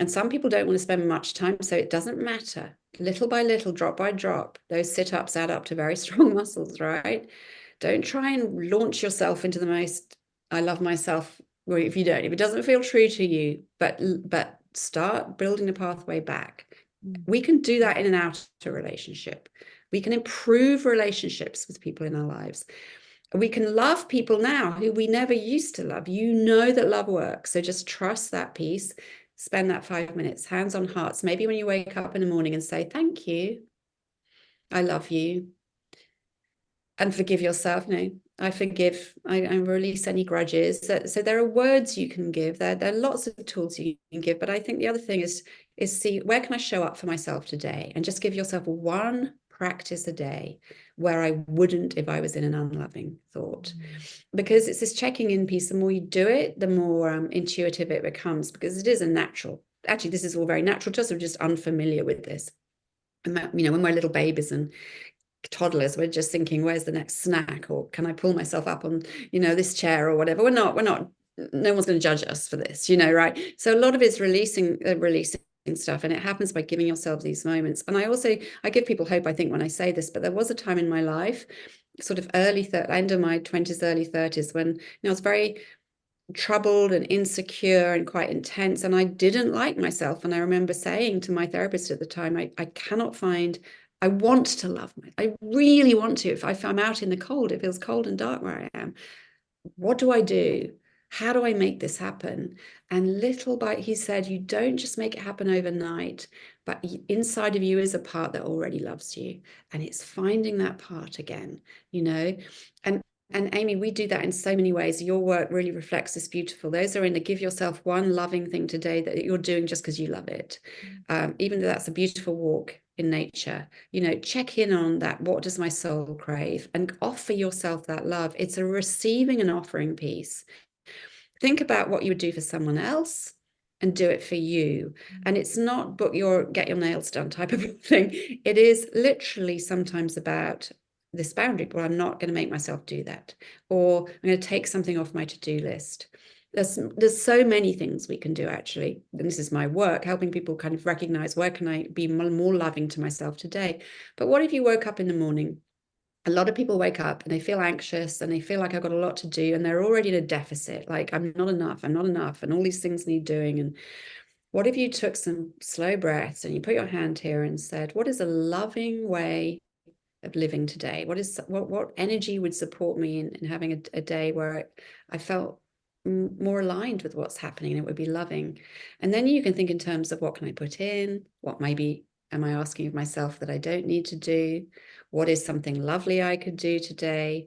and some people don't want to spend much time, so it doesn't matter, little by little, drop by drop, those sit-ups add up to very strong muscles, right? Don't try and launch yourself into the most I love myself, or if it doesn't feel true to you, but start building a pathway back. We can do that in an outer relationship. We can improve relationships with people in our lives. We can love people now who we never used to love. That love works. So just trust that piece. Spend that 5 minutes, hands on hearts. Maybe when you wake up in the morning and say, thank you, I love you, and forgive yourself. I forgive, I release any grudges. So there are words you can give. There are lots of tools you can give. But I think the other thing is see, where can I show up for myself today? And just give yourself one practice a day where I wouldn't if I was in an unloving thought. Because it's this checking in piece. The more you do it, the more intuitive it becomes, because it is a natural. Actually, this is all very natural to us. We're just unfamiliar with this. And when we're little babies and toddlers, we're just thinking, where's the next snack, or can I pull myself up on this chair or whatever. We're not no one's going to judge us for this, right? So a lot of it's releasing stuff, and it happens by giving yourself these moments. And I give people hope, I think, when I say this, but there was a time in my life, sort of end of my 20s, early 30s, when I was very troubled and insecure and quite intense, and I didn't like myself. And I remember saying to my therapist at the time, I cannot find, I want to love I really want to. If I'm out in the cold, it feels cold and dark where I am. What do I do? How do I make this happen? And he said, you don't just make it happen overnight, but inside of you is a part that already loves you. And it's finding that part again, and Amy, we do that in so many ways. Your work really reflects this beautiful. Those are in the give yourself one loving thing today that you're doing just because you love it. Even though that's a beautiful walk in nature, check in on that. What does my soul crave? And offer yourself that love. It's a receiving and offering piece. Think about what you would do for someone else and do it for you. And it's not get your nails done type of thing. It is literally sometimes about this boundary. Well, I'm not going to make myself do that, or I'm going to take something off my to-do list. There's so many things we can do, actually. And this is my work, helping people kind of recognize, where can I be more loving to myself today? But what if you woke up in the morning? A lot of people wake up and they feel anxious and they feel like I've got a lot to do, and they're already in a deficit, like I'm not enough, and all these things need doing. And what if you took some slow breaths and you put your hand here and said, what is a loving way of living today? What energy would support me in having a day where I felt more aligned with what's happening, and it would be loving? And then you can think in terms of, what can I put in? What maybe am I asking of myself that I don't need to do? What is something lovely I could do today?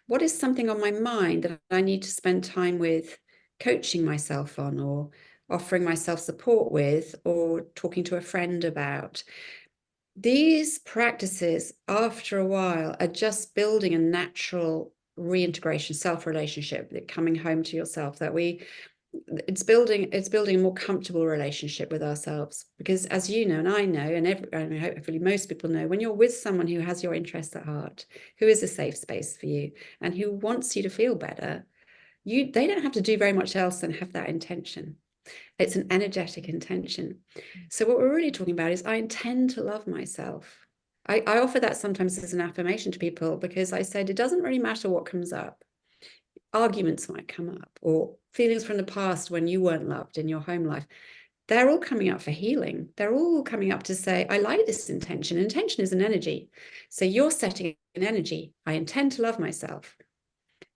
What is something on my mind that I need to spend time with, coaching myself on, or offering myself support with, or talking to a friend about? These practices, after a while, are just building a natural reintegration, self-relationship, coming home to yourself, it's building a more comfortable relationship with ourselves. Because as you know, and I know, and hopefully most people know, when you're with someone who has your interests at heart, who is a safe space for you, and who wants you to feel better, they don't have to do very much else than have that intention. It's an energetic intention. So what we're really talking about is I intend to love myself. I offer that sometimes as an affirmation to people, because I said it doesn't really matter what comes up. Arguments might come up, or feelings from the past when you weren't loved in your home life. They're all coming up for healing. They're all coming up to say, I like this intention. Intention is an energy. So you're setting an energy. I intend to love myself.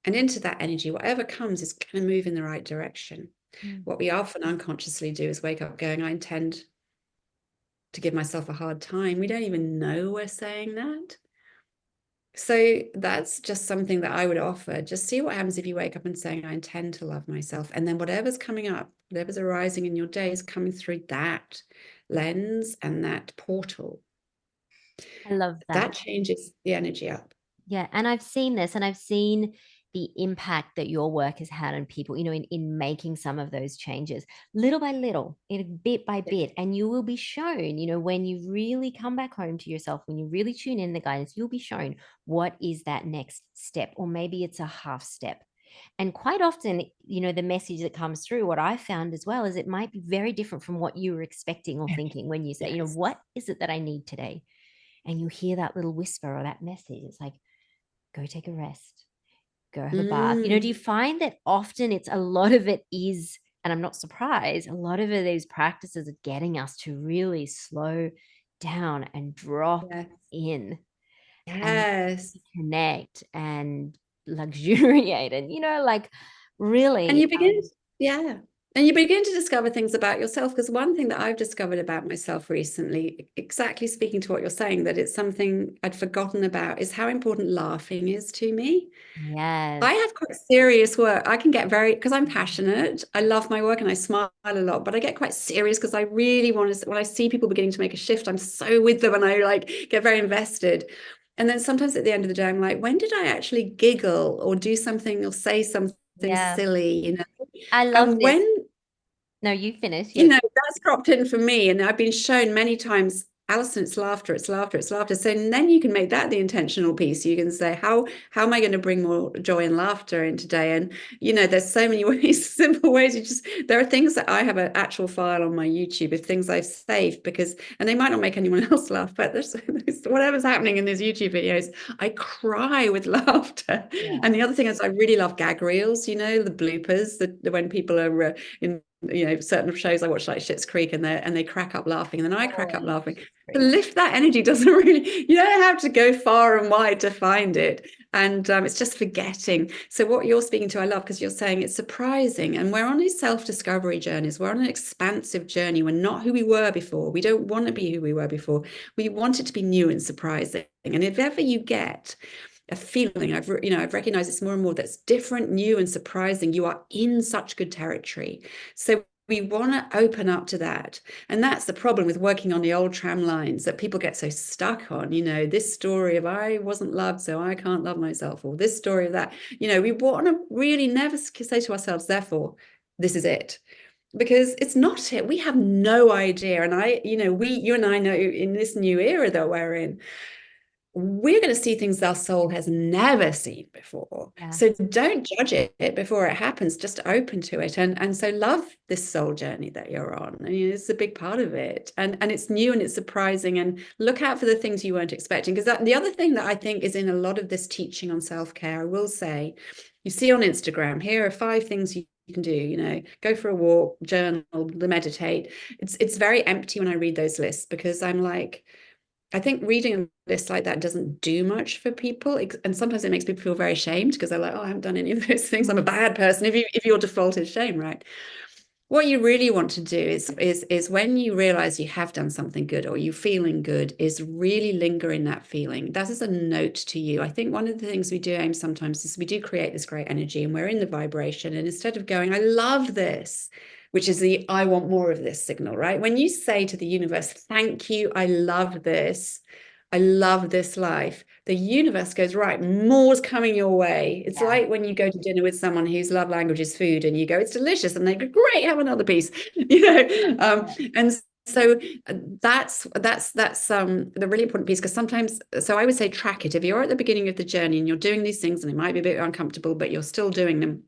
And into that energy, whatever comes is going to move in the right direction. What we often unconsciously do is wake up going, I intend to give myself a hard time. We don't even know we're saying that. So that's just something that I would offer. Just see what happens if you wake up and saying, I intend to love myself. And then whatever's coming up, whatever's arising in your day is coming through that lens and that portal. I love that. That changes the energy up. Yeah. And I've seen this, and I've seen the impact that your work has had on people, in making some of those changes little by little, bit by bit. And you will be shown, when you really come back home to yourself, when you really tune in the guidance, you'll be shown what is that next step, or maybe it's a half step. And quite often, the message that comes through, what I found as well, is it might be very different from what you were expecting or thinking when you say, Yes. what is it that I need today? And you hear that little whisper or that message. It's like, go take a rest, go have a bath. Do you find that often it's a lot of it is, and I'm not surprised, a lot of it, these practices are getting us to really slow down and drop in and connect and luxuriate and, really. And you begin, and you begin to discover things about yourself. Because one thing that I've discovered about myself recently, exactly speaking to what you're saying, that it's something I'd forgotten about, is how important laughing is to me. Yes. I have quite serious work. I can get because I'm passionate. I love my work and I smile a lot, but I get quite serious because I really want to, when I see people beginning to make a shift, I'm so with them and I get very invested. And then sometimes at the end of the day, I'm like, when did I actually giggle or do something or say something silly, I love and this. when No, you finish. that's dropped in for me, and I've been shown many times, Alison, it's laughter, it's laughter, it's laughter. So then you can make that the intentional piece. You can say, how am I going to bring more joy and laughter in today? And there's so many ways, simple ways. There are things that I have an actual file on my YouTube of things I've saved, and they might not make anyone else laugh, but there's whatever's happening in these YouTube videos, I cry with laughter. And the other thing is, I really love gag reels, the bloopers, when people are in certain shows I watch, like Schitt's Creek, and they crack up laughing, and then I crack up laughing. To lift that energy doesn't really, you don't have to go far and wide to find it. And it's just forgetting. So what you're speaking to, I love, because you're saying it's surprising. And we're on these self-discovery journeys. We're on an expansive journey. We're not who we were before. We don't want to be who we were before. We want it to be new and surprising. And if ever you get a feeling, I've recognized it's more and more, that's different, new and surprising, you are in such good territory. So we want to open up to that. And that's the problem with working on the old tram lines that people get so stuck on, this story of I wasn't loved, so I can't love myself, or this story of that. We want to really never say to ourselves, therefore, this is it. Because it's not it. We have no idea. And you and I know, in this new era that we're in, we're going to see things our soul has never seen before. So don't judge it before it happens, just open to it. And so love this soul journey that you're on. I mean, it's a big part of it. And it's new and it's surprising, and look out for the things you weren't expecting. Because the other thing that I think is in a lot of this teaching on self-care, I will say, you see on Instagram, here are 5 things you can do, go for a walk, journal, meditate. It's very empty when I read those lists, because I'm like, I think reading a list like that doesn't do much for people. And sometimes it makes people feel very ashamed, because they're like, oh, I haven't done any of those things. I'm a bad person. If your default is shame, right? What you really want to do is when you realize you have done something good, or you're feeling good, is really linger in that feeling. That is a note to you. I think one of the things we do, Aim, sometimes is we do create this great energy, and we're in the vibration. And instead of going, I love this, which is the I want more of this signal, right? When you say to the universe, thank you, I love this, I love this life, the universe goes, right, more's coming your way. It's like when you go to dinner with someone whose love language is food, and you go, it's delicious, and they go, great, have another piece, and so that's the really important piece. Because sometimes, so I would say, track it. If you're at the beginning of the journey and you're doing these things, and it might be a bit uncomfortable, but you're still doing them,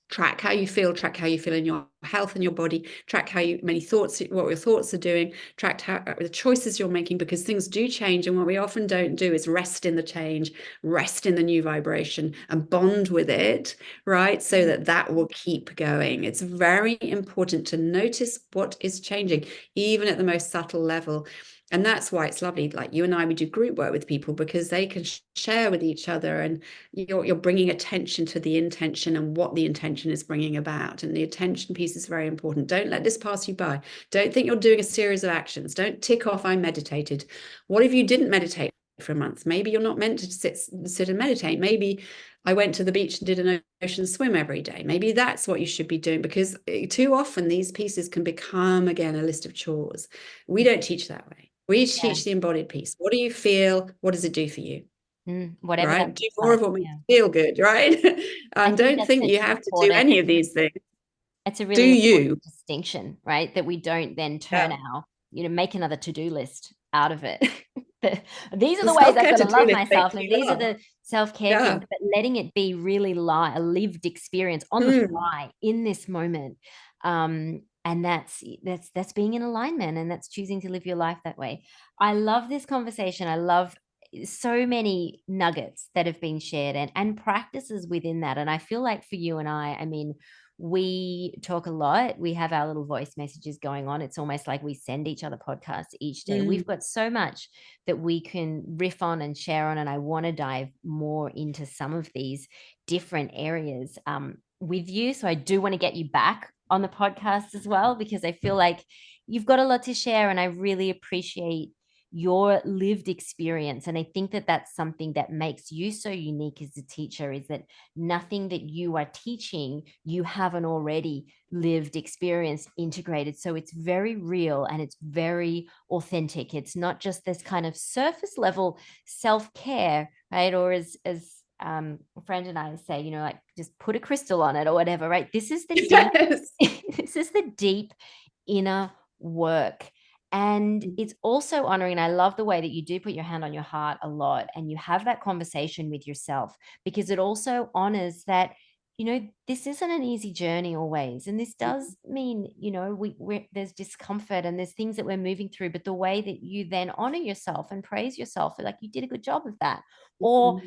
track how you feel, track how you feel in your health and your body, track how many thoughts, what your thoughts are doing, track how the choices you're making, because things do change. And what we often don't do is rest in the change, rest in the new vibration and bond with it, right? So that will keep going. It's very important to notice what is changing, even at the most subtle level. And that's why it's lovely, like you and I, we do group work with people, because they can share with each other, and you're bringing attention to the intention and what the intention is bringing about. And the attention piece is very important. Don't let this pass you by. Don't think you're doing a series of actions. Don't tick off, I meditated. What if you didn't meditate for a month? Maybe you're not meant to sit and meditate. Maybe I went to the beach and did an ocean swim every day. Maybe that's what you should be doing, because too often these pieces can become, again, a list of chores. We don't teach that way. We teach the embodied piece. What do you feel? What does it do for you? Whatever Right? that Do looks more like. of what makes you feel good, right? Don't think you have to do any of these things. It's a really important distinction, right? That we don't then turn make another to-do list out of it. These are the ways I've got to love myself, and these are the self-care things, but letting it be really a lived experience on the fly in this moment. And that's being in alignment, and that's choosing to live your life that way. I love this conversation. I love so many nuggets that have been shared, and practices within that. And I feel like for you and I mean, we talk a lot. We have our little voice messages going on. It's almost like we send each other podcasts each day. We've got so much that we can riff on and share on. And I want to dive more into some of these different areas with you. So I do want to get you back on the podcast as well, because I feel like you've got a lot to share, and I really appreciate your lived experience. And I think that that's something that makes you so unique as a teacher, is that nothing that you are teaching, you haven't already lived, experienced, integrated. So it's very real and it's very authentic. It's not just this kind of surface level self-care, right? Or as a friend and I say, like just put a crystal on it or whatever, right? This is the deep, this is the deep inner work. And it's also honoring, and I love the way that you do put your hand on your heart a lot, and you have that conversation with yourself, because it also honors that, this isn't an easy journey always. And this does mean, there's discomfort and there's things that we're moving through, but the way that you then honor yourself and praise yourself, like you did a good job of that, or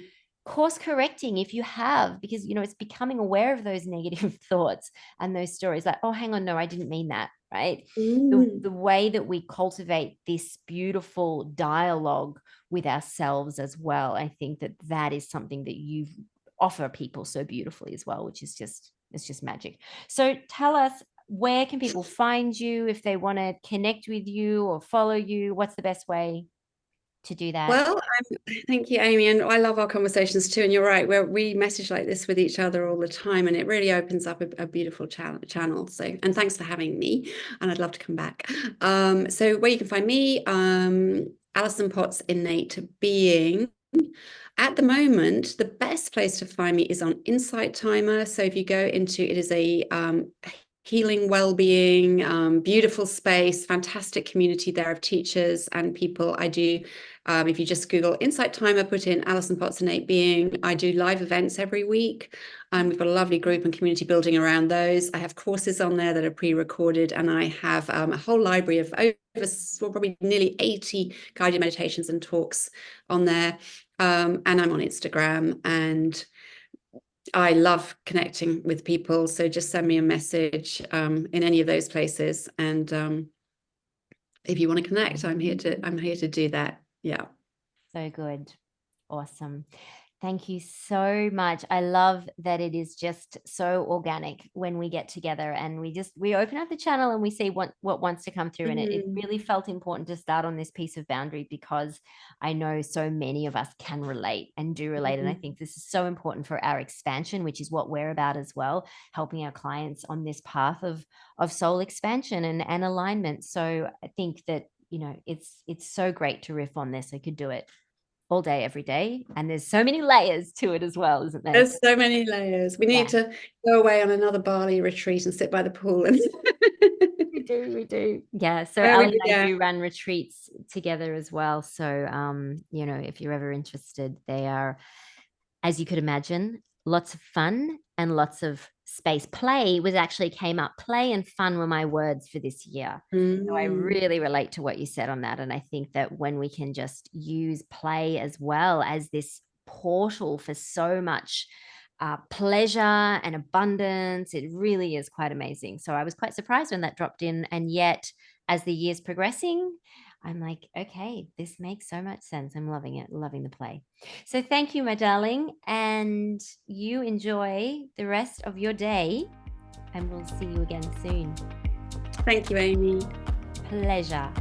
course correcting if you have, because it's becoming aware of those negative thoughts and those stories, like, oh, hang on, no, I didn't mean that, right? The way that we cultivate this beautiful dialogue with ourselves as well, I think that is something that you offer people so beautifully as well, which is it's just magic. So tell us, where can people find you if they want to connect with you or follow you? What's the best way to do that? Well, thank you, Amy. And I love our conversations too. And you're right, we message like this with each other all the time, and it really opens up a beautiful channel. So, and thanks for having me. And I'd love to come back. So where you can find me, Alison Potts Innate Being. At the moment, the best place to find me is on Insight Timer. So if you go into it, is a healing, well-being, beautiful space, fantastic community there of teachers and people. I do, if you just Google Insight Timer, put in Alison Potts Innate Being, I do live events every week. We've got a lovely group and community building around those. I have courses on there that are pre-recorded, and I have a whole library of probably nearly 80 guided meditations and talks on there. And I'm on Instagram, and I love connecting with people. So just send me a message in any of those places. And if you want to connect, I'm here to do that. Yeah. So good. Awesome. Thank you so much. I love that it is just so organic when we get together, and we open up the channel and we see what wants to come through. And it really felt important to start on this piece of boundary, because I know so many of us can relate and do relate. And I think this is so important for our expansion, which is what we're about as well, helping our clients on this path of soul expansion and alignment. So I think that, it's so great to riff on this. I could do it all day, every day. And there's so many layers to it as well, isn't there? There's so many layers. We need to go away on another Bali retreat and sit by the pool. And we do. Yeah. So Ali and I do run retreats together as well. So, if you're ever interested, they are, as you could imagine, lots of fun and lots of space. Play was actually came up. Play and fun were my words for this year. So I really relate to what you said on that. And I think that when we can just use play as well as this portal for so much pleasure and abundance, it really is quite amazing. So I was quite surprised when that dropped in. And yet, as the year's progressing, I'm like, okay, this makes so much sense. I'm loving it, loving the play. So thank you, my darling. And you enjoy the rest of your day. And we'll see you again soon. Thank you, Amy. Pleasure.